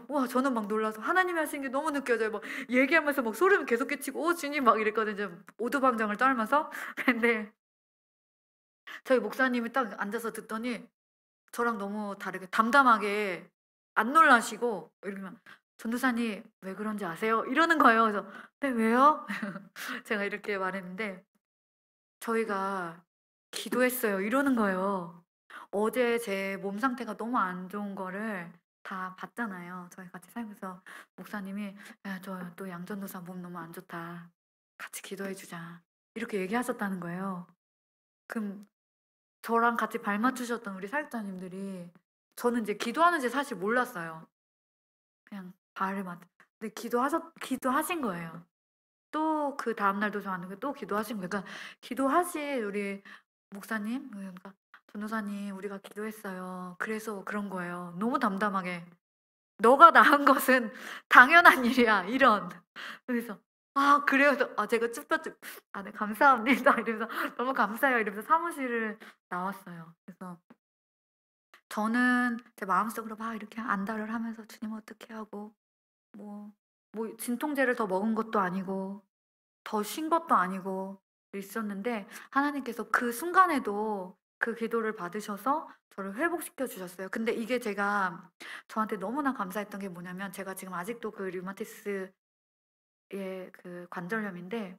와 저는 막 놀라서 하나님이 하신 게 너무 느껴져요. 막 얘기하면서 막 소리를 계속 끼치고 "오 주님." 막 이랬거든요, 오두방정을 떨면서. 근데 저희 목사님이 딱 앉아서 듣더니 저랑 너무 다르게 담담하게 안 놀라시고 이러면 "전도사님 왜 그런지 아세요?" 이러는 거예요. 그래서 "네 왜요?" 제가 이렇게 말했는데 "저희가 기도했어요." 이러는 거예요. 어제 제 몸 상태가 너무 안 좋은 거를 다 봤잖아요. 저희 같이 살면서 목사님이 "야 저 또 양 전도사 몸 너무 안 좋다. 같이 기도해 주자." 이렇게 얘기하셨다는 거예요. 그럼 저랑 같이 발 맞추셨던 우리 사역자님들이 저는 이제 기도하는지 사실 몰랐어요. 그냥 발을 맞 근데 기도하신 거예요. 또 그다음 날도 저한테 또 기도하신 거예요. 그러니까 기도하신 우리 목사님 그러니까 "전도사님 우리가 기도했어요." 그래서 그런 거예요. 너무 담담하게. "너가 낳은 것은 당연한 일이야." 이런. 그래서 "아 그래요?" 그래서 제가 쭈뼛쭈 "아 네 감사합니다." 이러면서 "너무 감사해요." 이러면서 사무실을 나왔어요. 그래서 저는 제 마음속으로 막 이렇게 안달을 하면서 '주님 어떡해.' 하고 뭐 진통제를 더 먹은 것도 아니고 더 쉰 것도 아니고 있었는데 하나님께서 그 순간에도 그 기도를 받으셔서 저를 회복시켜 주셨어요. 근데 이게 제가 저한테 너무나 감사했던 게 뭐냐면 제가 지금 아직도 그 류마티스의 그 관절염인데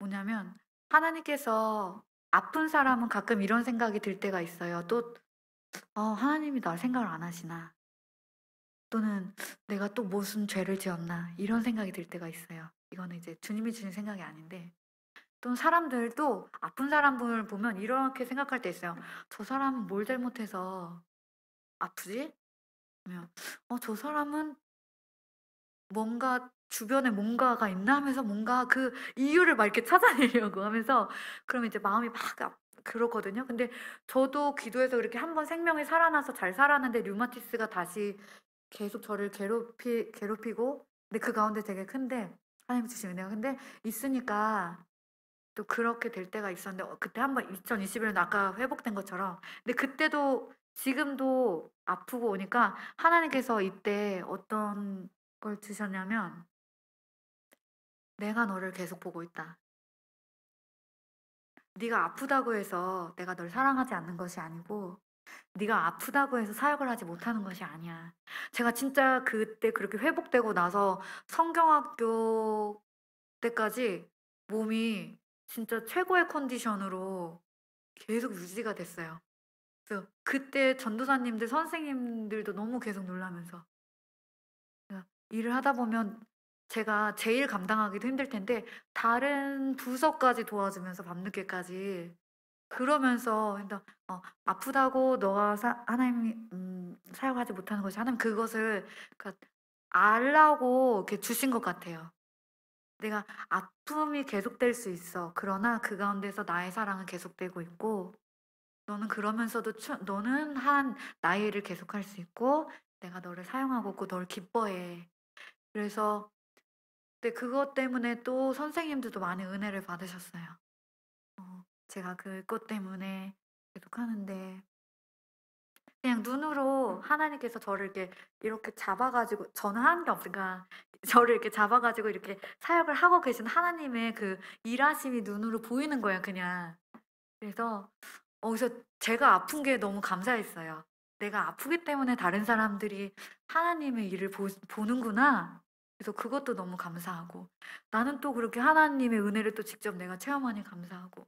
뭐냐면 하나님께서 아픈 사람은 가끔 이런 생각이 들 때가 있어요. 또 '하나님이 날 생각을 안 하시나.' 또는 '내가 또 무슨 죄를 지었나.' 이런 생각이 들 때가 있어요. 이거는 이제 주님이 주신 생각이 아닌데 또 사람들도 아픈 사람을 보면 이렇게 생각할 때 있어요. '저 사람은 뭘 잘못해서 아프지?' 아니면 '저 사람은 뭔가 주변에 뭔가가 있나?' 하면서 뭔가 그 이유를 막 이렇게 찾아내려고 하면서 그러면 이제 마음이 막 그렇거든요. 근데 저도 기도해서 그렇게 한 번 생명이 살아나서 잘 살았는데 류마티스가 다시 계속 저를 괴롭히고 근데 그 가운데 되게 큰데 하나님이 주신 은혜가 근데 있으니까 또 그렇게 될 때가 있었는데 그때 한 번 2021 년도 아까 회복된 것처럼 근데 그때도 지금도 아프고 오니까 하나님께서 이때 어떤 걸 주셨냐면 "내가 너를 계속 보고 있다. 네가 아프다고 해서 내가 널 사랑하지 않는 것이 아니고 네가 아프다고 해서 사역을 하지 못하는 것이 아니야." 제가 진짜 그때 그렇게 회복되고 나서 성경학교 때까지 몸이 진짜 최고의 컨디션으로 계속 유지가 됐어요. 그래서 그때 전도사님들 선생님들도 너무 계속 놀라면서 일을 하다 보면 제가 제일 감당하기도 힘들 텐데 다른 부서까지 도와주면서 밤늦게까지 그러면서 그러니까 아프다고 너가 하나님이 사용하지 못하는 것이 하나님 그것을 그러니까 알라고 이렇게 주신 것 같아요. 내가 아픔이 계속될 수 있어. 그러나 그 가운데서 나의 사랑은 계속되고 있고 너는 그러면서도 너는 한 나의 일을 계속할 수 있고 내가 너를 사용하고 있고 너를 기뻐해. 그래서 근데 그것 때문에 또 선생님들도 많이 은혜를 받으셨어요. 제가 그것 때문에 계속하는데 그냥 눈으로 하나님께서 저를 이렇게 잡아 가지고 저는 하는 게 없으니까 저를 이렇게 잡아 가지고 이렇게 사역을 하고 계신 하나님의 그 일하심이 눈으로 보이는 거예요 그냥. 그래서 그래서 제가 아픈 게 너무 감사했어요. '내가 아프기 때문에 다른 사람들이 하나님의 일을 보는구나.' 그래서 그것도 너무 감사하고 나는 또 그렇게 하나님의 은혜를 또 직접 내가 체험하니 감사하고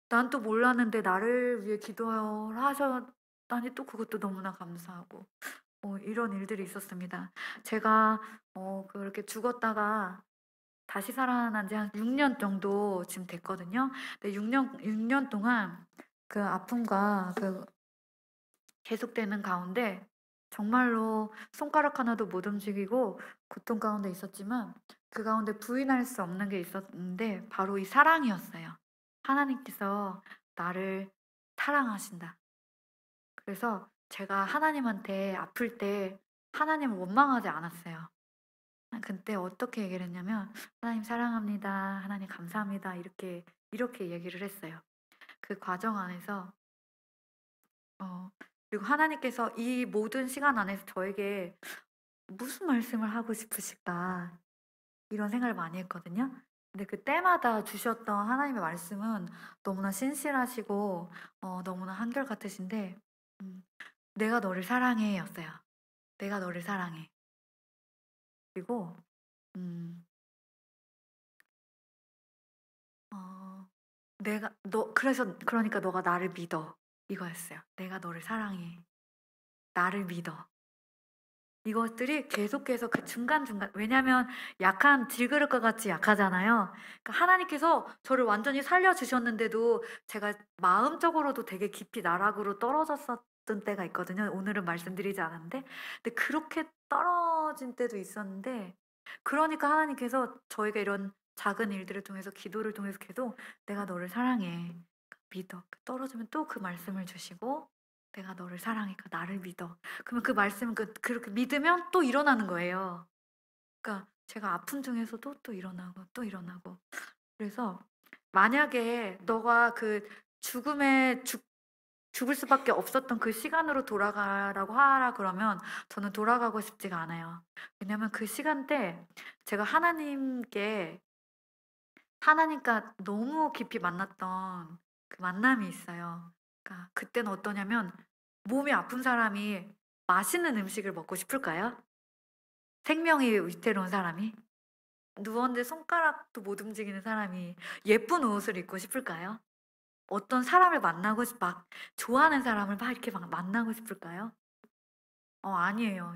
난 또 몰랐는데 나를 위해 기도하셨다니 또 그것도 너무나 감사하고 이런 일들이 있었습니다. 제가 그렇게 죽었다가 다시 살아난 지 한 6년 정도 지금 됐거든요. 근데 6년 동안 그 아픔과 그 계속되는 가운데 정말로 손가락 하나도 못 움직이고 고통 가운데 있었지만 그 가운데 부인할 수 없는 게 있었는데 바로 이 사랑이었어요. 하나님께서 나를 사랑하신다. 그래서 제가 하나님한테 아플 때 하나님을 원망하지 않았어요. 그때 어떻게 얘기를 했냐면 "하나님 사랑합니다. 하나님 감사합니다." 이렇게 얘기를 했어요. 그 과정 안에서 그리고 하나님께서 이 모든 시간 안에서 저에게 무슨 말씀을 하고 싶으실까 이런 생각을 많이 했거든요. 근데 그 때마다 주셨던 하나님의 말씀은 너무나 신실하시고 너무나 한결같으신데 음, "내가 너를 사랑해"였어요. "내가 너를 사랑해." 그리고 음 "내가 너 그래서 그러니까 너가 나를 믿어." 이거였어요. "내가 너를 사랑해. 나를 믿어." 이것들이 계속해서 그 중간중간, 왜냐면 약한 질그릇과 같이 약하잖아요. 그러니까 하나님께서 저를 완전히 살려 주셨는데도 제가 마음적으로도 되게 깊이 나락으로 떨어졌었던 때가 있거든요. 오늘은 말씀드리지 않았는데. 근데 그렇게 떨어진 때도 있었는데, 그러니까 하나님께서 저희가 이런 작은 일들을 통해서, 기도를 통해서 계속 "내가 너를 사랑해. 믿어." 떨어지면 또 그 말씀을 주시고 "내가 너를 사랑하니까 나를 믿어." 그러면 그 말씀은 그렇게 믿으면 또 일어나는 거예요. 그러니까 제가 아픈 중에서도 또 일어나고 또 일어나고. 그래서 만약에 "너가 그 죽음에 죽을 수밖에 없었던 그 시간으로 돌아가라고 하라." 그러면 저는 돌아가고 싶지가 않아요. 왜냐면 그 시간대 제가 하나님과 너무 깊이 만났던 그 만남이 있어요. 그러니까 그때는 어떠냐면, 몸이 아픈 사람이 맛있는 음식을 먹고 싶을까요? 생명이 위태로운 사람이? 누웠는데 손가락도 못 움직이는 사람이 예쁜 옷을 입고 싶을까요? 어떤 사람을 만나고 막 좋아하는 사람을 막 이렇게 막 만나고 싶을까요? 아니에요.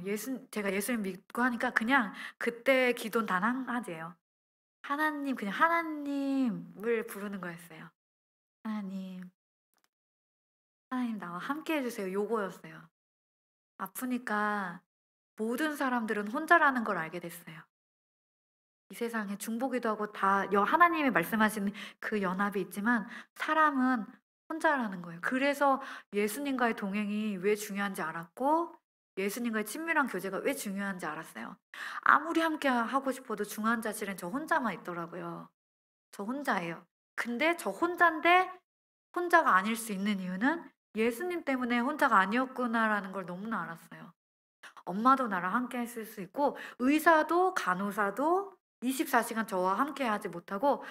제가 예수님 믿고 하니까 그냥 그때 기도는 단 한 가지예요. 하나님, 그냥 하나님을 부르는 거였어요. "하나님, 하나님 나와 함께 해 주세요." 요거였어요. 아프니까 모든 사람들은 혼자라는 걸 알게 됐어요. 이 세상에 중보기도 하고 다 하나님이 말씀하시는 그 연합이 있지만 사람은 혼자라는 거예요. 그래서 예수님과의 동행이 왜 중요한지 알았고, 예수님과의 친밀한 교제가 왜 중요한지 알았어요. 아무리 함께 하고 싶어도 중환자실엔 저 혼자만 있더라고요. 저 혼자예요. 근데 저 혼잔데 혼자가 아닐 수 있는 이유는 '예수님 때문에 혼자가 아니었구나.'라는 걸 너무나 알았어요. 엄마도 나랑 함께 했을 수 있고, 의사도 간호사도 24시간 저와 함께하지 못하고,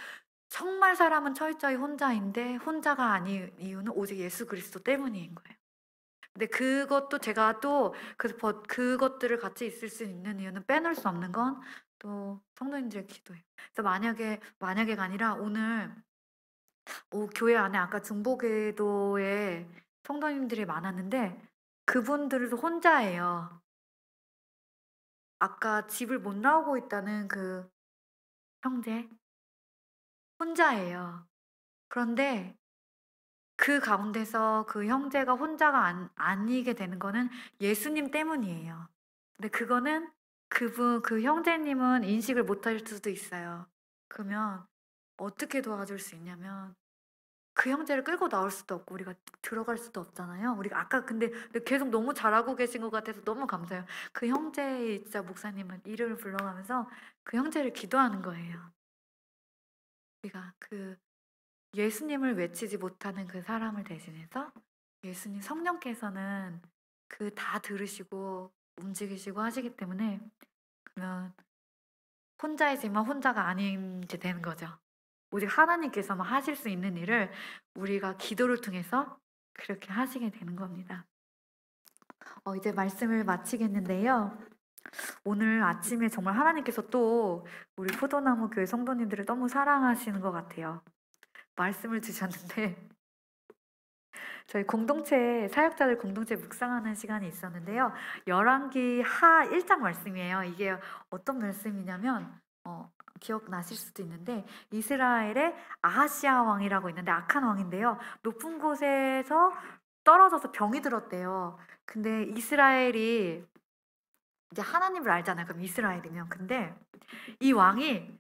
정말 사람은 철저히 혼자인데 혼자가 아닌 이유는 오직 예수 그리스도 때문인 거예요. 근데 그것도 제가 또 그것들을 같이 있을 수 있는 이유는 빼놓을 수 없는 건 또 성도님들의 기도예요. 그래서 만약에가 아니라 오늘 교회 안에 아까 중보기도에 성도님들이 많았는데 그분들도 혼자예요. 아까 집을 못 나오고 있다는 그 형제 혼자예요. 그런데 그 가운데서 그 형제가 혼자가 아니게 되는 거는 예수님 때문이에요. 근데 그거는 그 형제님은 인식을 못할 수도 있어요. 그러면 어떻게 도와줄 수 있냐면, 그 형제를 끌고 나올 수도 없고 우리가 들어갈 수도 없잖아요. 우리가 아까 근데 계속 너무 잘하고 계신 것 같아서 너무 감사해요. 그 형제이자 목사님은 이름을 불러가면서 그 형제를 기도하는 거예요. 우리가 그 예수님을 외치지 못하는 그 사람을 대신해서 예수님 성령께서는 그 다 들으시고 움직이시고 하시기 때문에, 그러면 혼자이지만 혼자가 아닌 게 되는 거죠. 오직 하나님께서만 하실 수 있는 일을 우리가 기도를 통해서 그렇게 하시게 되는 겁니다. 이제 말씀을 마치겠는데요. 오늘 아침에 정말 하나님께서 또 우리 포도나무 교회 성도님들을 너무 사랑하시는 것 같아요. 말씀을 주셨는데 저희 사역자들 공동체 묵상하는 시간이 있었는데요. 열왕기 하 1장 말씀이에요. 이게 어떤 말씀이냐면 기억나실 수도 있는데, 이스라엘의 아하시아 왕이라고 있는데 악한 왕인데요. 높은 곳에서 떨어져서 병이 들었대요. 근데 이스라엘이 이제 하나님을 알잖아요. 그럼 이스라엘이면. 근데 이 왕이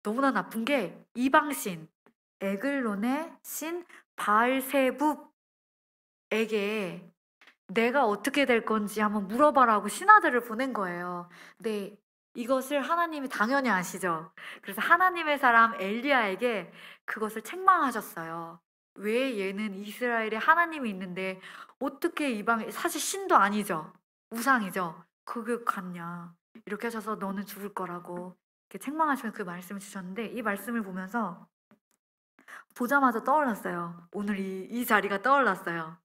너무나 나쁜 게 이방신, 에글론의 신 바알세붑에게 내가 어떻게 될 건지 한번 물어봐라고 신하들을 보낸 거예요. 근데 이것을 하나님이 당연히 아시죠. 그래서 하나님의 사람 엘리야에게 그것을 책망하셨어요. 왜 얘는 이스라엘에 하나님이 있는데 어떻게 이방에 사실 신도 아니죠. 우상이죠. 그게 같냐. 이렇게 하셔서 너는 죽을 거라고 이렇게 책망하시면 그 말씀을 주셨는데 이 말씀을 보면서 보자마자 떠올랐어요. 오늘 이 자리가 떠올랐어요.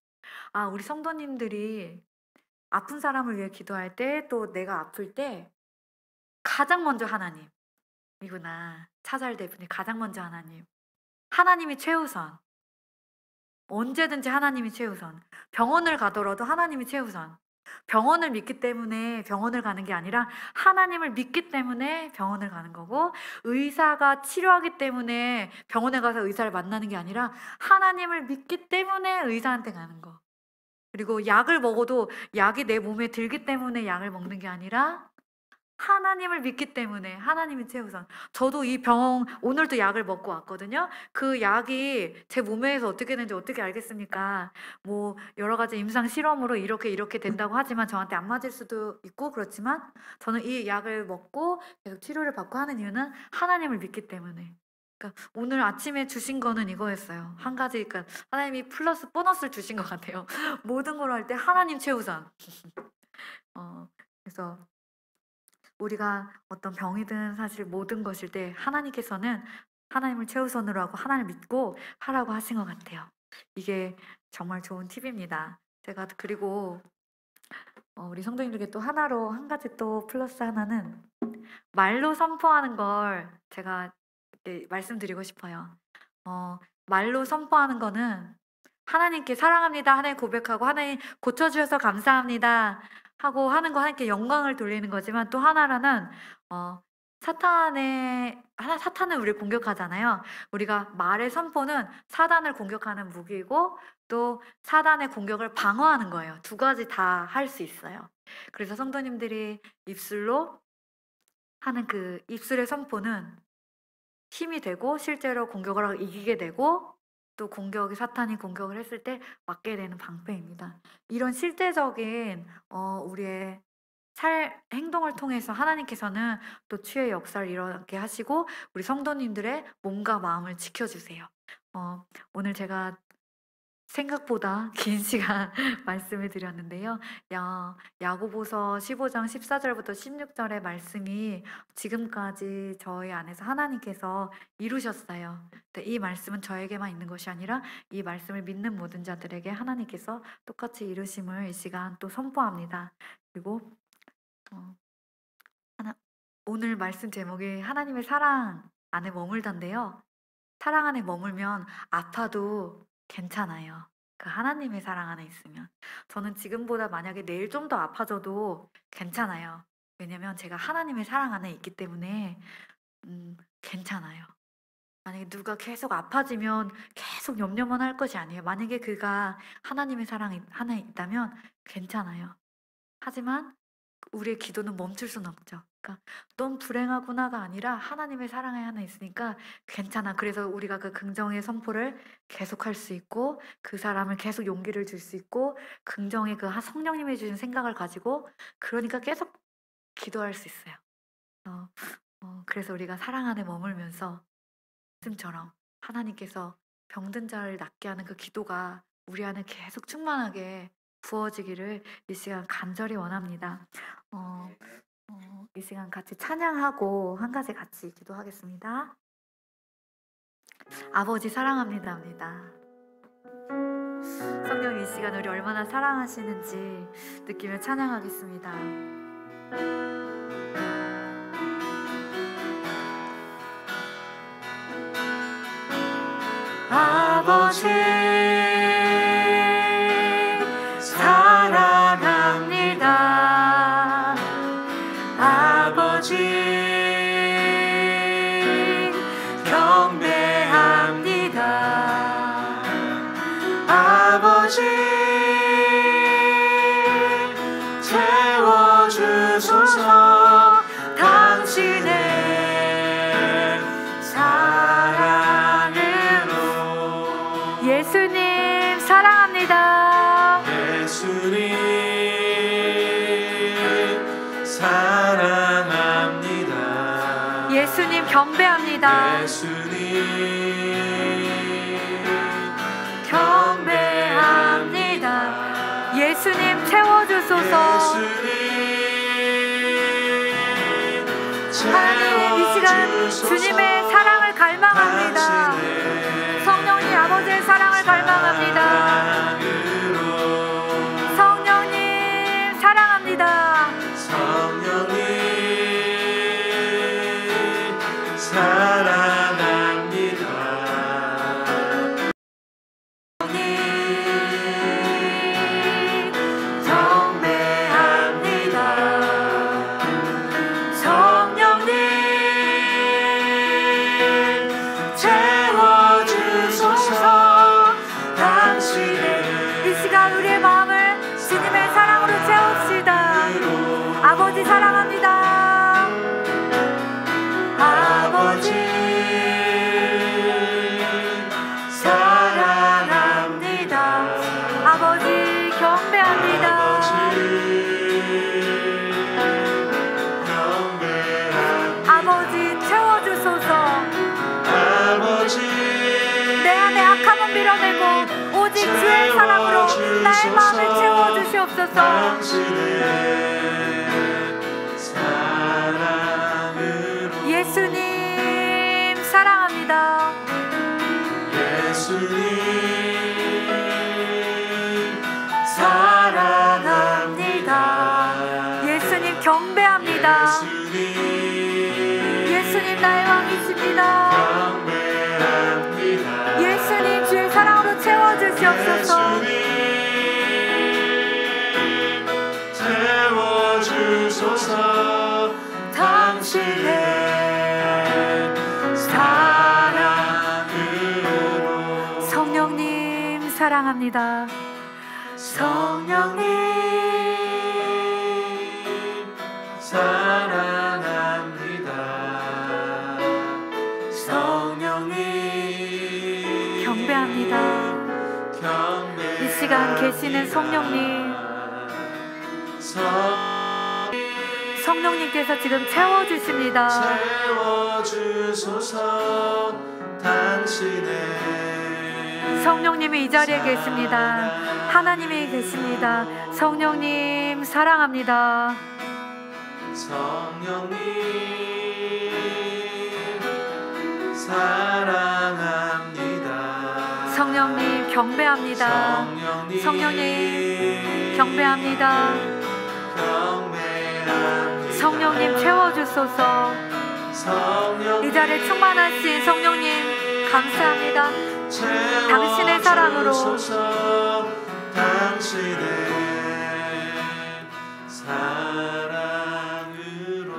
아, 우리 성도님들이 아픈 사람을 위해 기도할 때 또 내가 아플 때 가장 먼저 하나님이구나. 찾아야 될 분이 가장 먼저 하나님. 하나님이 최우선. 언제든지 하나님이 최우선. 병원을 가더라도 하나님이 최우선. 병원을 믿기 때문에 병원을 가는 게 아니라 하나님을 믿기 때문에 병원을 가는 거고, 의사가 치료하기 때문에 병원에 가서 의사를 만나는 게 아니라 하나님을 믿기 때문에 의사한테 가는 거. 그리고 약을 먹어도 약이 내 몸에 들기 때문에 약을 먹는 게 아니라 하나님을 믿기 때문에 하나님이 최우선. 저도 이 병 오늘도 약을 먹고 왔거든요. 그 약이 제 몸에서 어떻게 되는지 어떻게 알겠습니까? 뭐 여러 가지 임상 실험으로 이렇게 된다고 하지만 저한테 안 맞을 수도 있고 그렇지만 저는 이 약을 먹고 계속 치료를 받고 하는 이유는 하나님을 믿기 때문에. 그러니까 오늘 아침에 주신 거는 이거였어요. 한 가지, 그러니까 하나님이 플러스 보너스를 주신 것 같아요. 모든 걸 할 때 하나님 최우선. 그래서 우리가 어떤 병이든 사실 모든 것일 때 하나님께서는 하나님을 최우선으로 하고 하나님을 믿고 하라고 하신 것 같아요. 이게 정말 좋은 팁입니다. 제가 그리고 우리 성도님들에게 또 하나로 한 가지 또 플러스 하나는 말로 선포하는 걸 제가 말씀드리고 싶어요. 말로 선포하는 거는 하나님께 사랑합니다. 하나님 고백하고 하나님 고쳐주셔서 감사합니다. 하고 하는 거 하나님께 영광을 돌리는 거지만 또 하나라는 사탄은 우리를 공격하잖아요. 우리가 말의 선포는 사단을 공격하는 무기이고 또 사단의 공격을 방어하는 거예요. 두 가지 다 할 수 있어요. 그래서 성도님들이 입술로 하는 그 입술의 선포는 힘이 되고 실제로 공격을 하고 이기게 되고 또 사탄이 공격을 했을 때 맞게 되는 방패입니다. 이런 실제적인 우리의 행동을 통해서 하나님께서는 또 치유의 역사를 일어나게 하시고 우리 성도님들의 몸과 마음을 지켜주세요. 오늘 제가 생각보다 긴 시간 말씀을 드렸는데요. 야고보서 15장 14절부터 16절의 말씀이 지금까지 저희 안에서 하나님께서 이루셨어요. 이 말씀은 저에게만 있는 것이 아니라 이 말씀을 믿는 모든 자들에게 하나님께서 똑같이 이루심을 이 시간 또 선포합니다. 그리고 오늘 말씀 제목이 하나님의 사랑 안에 머물던데요. 사랑 안에 머물면 아파도 괜찮아요. 그 하나님의 사랑 안에 있으면. 저는 지금보다 만약에 내일 좀 더 아파져도 괜찮아요. 왜냐면 제가 하나님의 사랑 안에 있기 때문에 괜찮아요. 만약에 누가 계속 아파지면 계속 염려만 할 것이 아니에요. 만약에 그가 하나님의 사랑 안에 있다면 괜찮아요. 하지만 우리의 기도는 멈출 수는 없죠. 그러니까 넌 불행하구나가 아니라 하나님의 사랑에 하나 있으니까 괜찮아. 그래서 우리가 그 긍정의 선포를 계속할 수 있고 그 사람을 계속 용기를 줄 수 있고 긍정의 그 성령님이 주신 생각을 가지고 그러니까 계속 기도할 수 있어요. 그래서 우리가 사랑 안에 머물면서 말씀처럼 하나님께서 병든 자를 낫게 하는 그 기도가 우리 안에 계속 충만하게 부어지기를 이 시간 간절히 원합니다. 이 시간 같이 찬양하고 한 가지 같이 기도하겠습니다. 아버지 사랑합니다. 성령 이 시간 우리 얼마나 사랑하시는지 느끼며 찬양하겠습니다. 아버지 사랑합니다. 아버지 경배합니다. 아버지 채워주소서. 당신의 사랑으로. 예수님 사랑합니다. 예수님 사랑합니다. 예수님 경배합니다. 예수님 채워주소서. 하나님, 이 시간 주님의 사랑을 갈망합니다. 성령님, 아버지의 사랑을 갈망합니다. 성령님 사랑합니다. 성령님 사랑합니다. 성령님 경배합니다. 성령님 채워주소서. 당신의 이 시간 우리의 마음을 주님의 사랑으로 채웁시다. 아버지 사랑합니다. 아버지 사랑합니다. 아버지 경배합니다. 아버지 채워주소서. 내 안에 악함은 밀어내고 오직 주의 사랑으로 나의 마음을 채워주시옵소서. 예수님 사랑합니다. 예수님 사랑합니다. 예수님 경배합니다. 예수님 나의 왕이십니다. 예수님 주의 사랑으로 채워주시옵소서. 채워주소서. 당신의 사랑으로. 성령님 사랑합니다. 성령님 사랑합니다. 성령님 경배합니다. 이 시간 계시는 성령님, 성령님께서 지금 채워주십니다. 채워주소서. 당신의 성령님이 이 자리에 계십니다. 하나님이 계십니다. 성령님 사랑합니다. 성령님 사랑합니다. 성령님 경배합니다. 성령님 경배합니다. 성령님 채워주소서. 이 자리에 충만하신 성령님 감사합니다. 당신의 사랑으로. 당신의 사랑으로.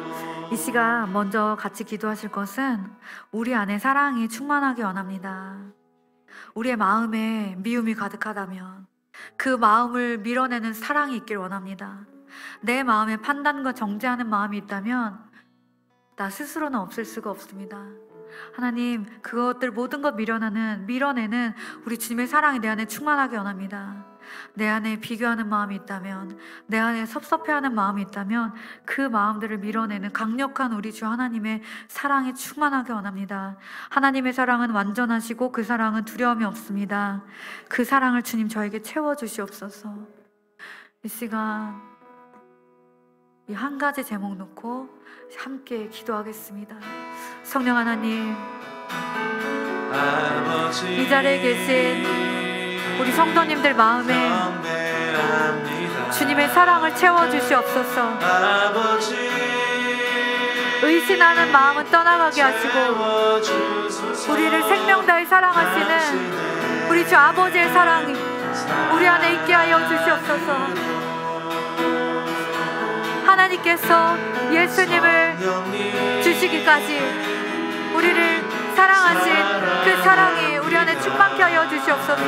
이 시간 먼저 같이 기도하실 것은 우리 안에 사랑이 충만하기 원합니다. 우리의 마음에 미움이 가득하다면 그 마음을 밀어내는 사랑이 있길 원합니다. 내 마음에 판단과 정죄하는 마음이 있다면 나 스스로는 없을 수가 없습니다. 하나님, 그것들 모든 것 밀어내는 우리 주님의 사랑이 내 안에 충만하게 원합니다. 내 안에 비교하는 마음이 있다면, 내 안에 섭섭해하는 마음이 있다면 그 마음들을 밀어내는 강력한 우리 주 하나님의 사랑이 충만하게 원합니다. 하나님의 사랑은 완전하시고 그 사랑은 두려움이 없습니다. 그 사랑을 주님 저에게 채워주시옵소서. 이 시간 이 한 가지 제목 놓고 함께 기도하겠습니다. 성령 하나님, 이 자리에 계신 우리 성도님들 마음에 주님의 사랑을 채워주시옵소서. 의심하는 마음은 떠나가게 하시고 우리를 생명 다해 사랑하시는 우리 주 아버지의 사랑이 우리 안에 있게 하여 주시옵소서. 하나님께서 예수님을 주시기까지 우리를 사랑하신 그 사랑이 우리 안에 충만케 하여 주시옵소서.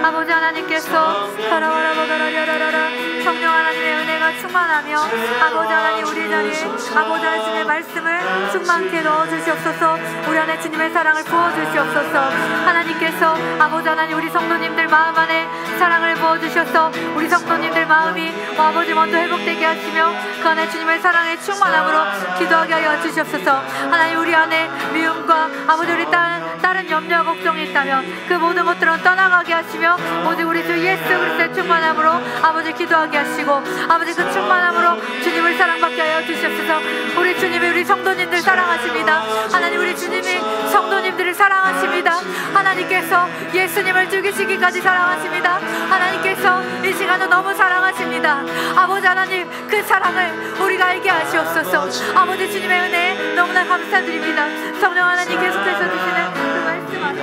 아버지 하나님께서 가라와라바가라야라라라 성령 하나님의 은혜가 충만하며 아버지 하나님 우리 자리에 아버지 하나님의 말씀을 충만케 넣어주시옵소서. 우리 안에 주님의 사랑을 부어주시옵소서. 하나님께서 아버지 하나님 우리 성도님들 마음 안에 사랑을 부어주셔서 우리 성도님들 마음이 아버지 먼저 회복되게 하시며 그 안에 주님의 사랑의 충만함으로 기도하게 하여 주시옵소서. 하나님 우리 안에 미움과 아버지 우리 다른 염려와 걱정이 있다면 그 모든 것들은 떠나가게 하시며 오직 우리 주 예수 그리스도의 충만함으로 아버지 기도하게 하시고 아버지 그 충만함으로 주님을 사랑받게 하여 주시옵소서. 우리 주님이 우리 성도님들 사랑하십니다. 하나님 우리 주님이 성도님들을 사랑하십니다. 하나님께서 예수님을 죽이시기까지 사랑하십니다. 하나님께서 이 시간은 너무 사랑하십니다. 아버지 하나님 그 사랑을 우리가 알게 하시옵소서. 아버지 주님의 은혜에 너무나 감사드립니다. 성령 하나님 계속해서 주시는 그 말씀 안에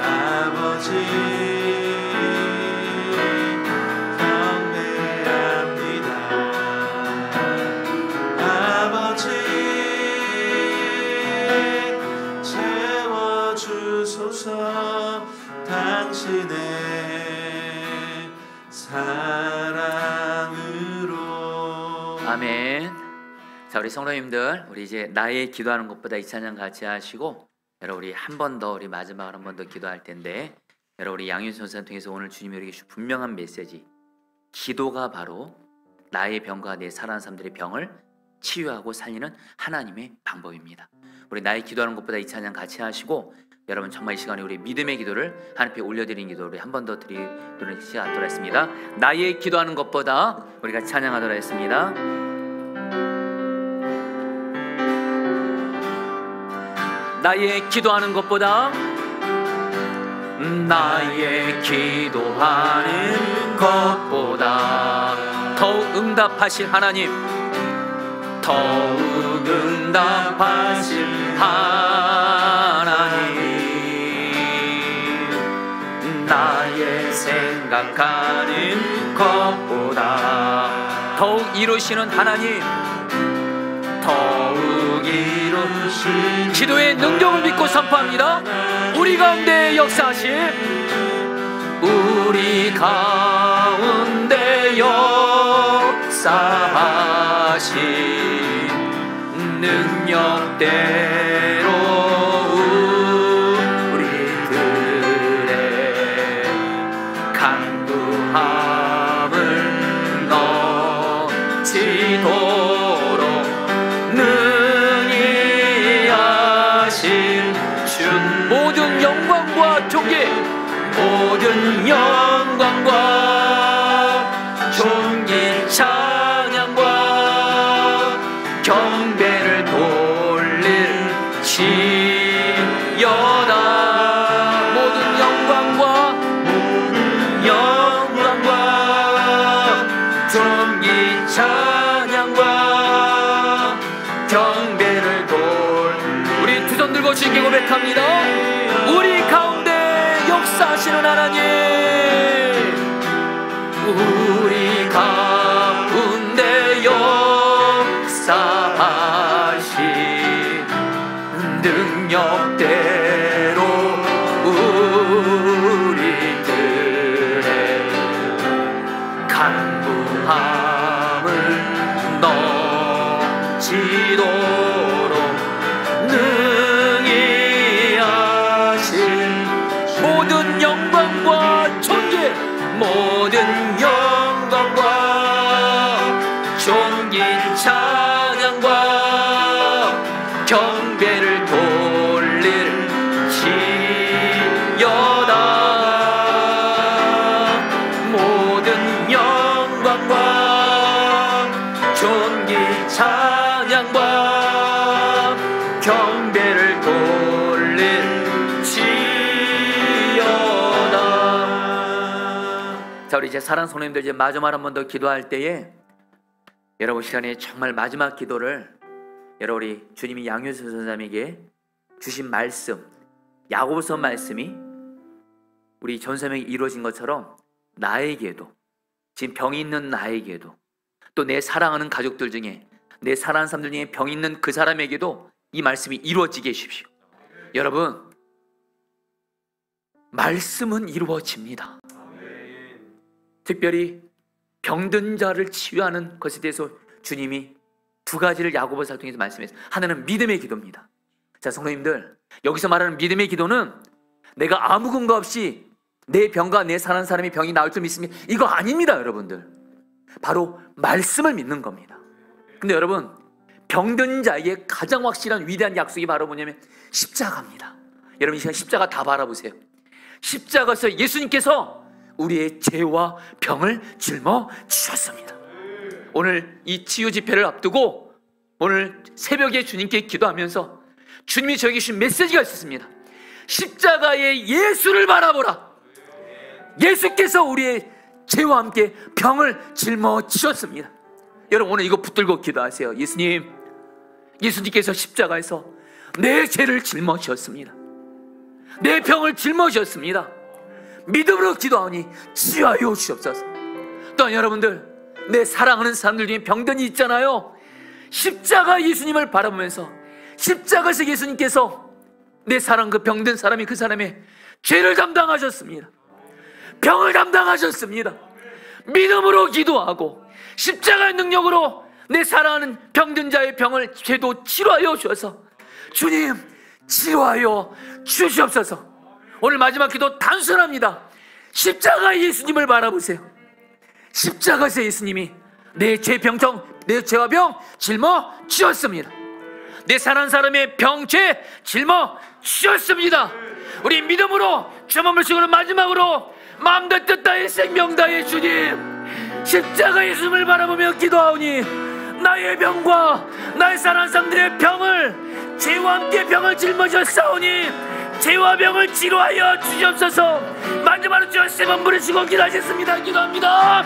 아버지 경배합니다. 아버지 채워주소서. 당신의 사랑으로. 아멘. 자, 우리 성도님들, 우리 이제 나의 기도하는 것보다 이 찬양 같이 하시고, 여러분 우리 한 번 더, 우리 마지막으로 한 번 더 기도할 텐데, 여러분 우리 양윤 선생님 통해서 오늘 주님이 우리에게 주신 분명한 메시지, 기도가 바로 나의 병과 내 사랑하는 사람들의 병을 치유하고 살리는 하나님의 방법입니다. 우리 나의 기도하는 것보다 이 찬양 같이 하시고, 여러분 정말 이 시간에 우리 믿음의 기도를 하나님께 올려드리는 기도 우리 한 번 더 드리도록 시작하도록 하겠습니다. 나의 기도하는 것보다 우리가 찬양하도록 하겠습니다. 나의 기도하는 것보다, 나의 기도하는 것보다 더욱 응답하실 하나님, 더욱 응답하실 하나님, 나의 생각하는 것보다 더욱 이루시는 하나님, 더욱 이루신 기도의 능력을 믿고 선포합니다. 우리 가운데 역사하실, 우리 가운데 역사하신 능력대로 우리들의 강구함을 넘치도록 능히 하신 주, 모든 영광과 존귀, 모든 영광과 존귀 찬양과 경배를 돌릴지어다. 모든 영광과 존귀 찬양과 경배를 우리 두 손 들고 주께 고백합니다. 우리 가운데 역사하시는 하나님, 우리 가운데 역사하신 능력대로 우리들의 간구함을 넘치도록 능히 하신 모든 영광과 존귀, 모든 영광과 존귀 찬양과 경배를 돌릴지어다. 모든 영광과 존귀 찬양과 경배를 돌릴지어다. 자, 우리 이제 사랑하는 성도님들, 이제 마지막 한 번 더 기도할 때에 여러분 시간에 정말 마지막 기도를 여러분 우리 주님이 양효선 선생님에게 주신 말씀, 야고보서 말씀이 우리 전사명이 이루어진 것처럼 나에게도, 지금 병이 있는 나에게도, 또 내 사랑하는 가족들 중에, 내 사랑하는 사람들 중에 병이 있는 그 사람에게도 이 말씀이 이루어지게 해주십시오. 여러분, 말씀은 이루어집니다. 특별히 병든 자를 치유하는 것에 대해서 주님이 두 가지를 야고보서를 통해서 말씀했어요. 하나는 믿음의 기도입니다. 자, 성도님들, 여기서 말하는 믿음의 기도는 내가 아무 근거 없이 내 병과 내 사는 사람의 병이 나을 줄 믿습니다, 이거 아닙니다. 여러분들, 바로 말씀을 믿는 겁니다. 근데 여러분, 병든 자에게 가장 확실한 위대한 약속이 바로 뭐냐면 십자가입니다. 여러분, 이 시간 십자가 다 바라보세요. 십자가에서 예수님께서 우리의 죄와 병을 짊어지셨습니다. 오늘 이 치유 집회를 앞두고 오늘 새벽에 주님께 기도하면서 주님이 저에게 주신 메시지가 있었습니다. 십자가의 예수를 바라보라. 예수께서 우리의 죄와 함께 병을 짊어지셨습니다. 여러분, 오늘 이거 붙들고 기도하세요. 예수님께서 십자가에서 내 죄를 짊어지셨습니다. 내 병을 짊어지셨습니다. 믿음으로 기도하오니 치유하여 주옵소서. 또한 여러분들, 내 사랑하는 사람들 중에 병든이 있잖아요. 십자가 예수님을 바라보면서 십자가에서 예수님께서 내 사랑 그 병든 사람이 그 사람의 죄를 담당하셨습니다. 병을 담당하셨습니다. 믿음으로 기도하고 십자가의 능력으로 내 사랑하는 병든 자의 병을 죄도 치료하여 주셔서 주님 치료하여 주시옵소서. 오늘 마지막 기도 단순합니다. 십자가 예수님을 바라보세요. 십자가에서 예수님이 내 죄와 병 짊어지셨습니다. 내 사랑하는 사람의 병, 죄 짊어지셨습니다. 우리 믿음으로 주님 한번 쓰고 마지막으로 마음 다 뜻 다해 생명 다해 주님, 십자가 예수님을 바라보며 기도하오니 나의 병과 나의 사랑하는 사람들의 병을 죄와 함께 병을 짊어졌사오니 죄와 병을 치료하여 주시옵소서. 마지막으로 주여 세 번 부르시고 기도하셨습니다. 기도합니다.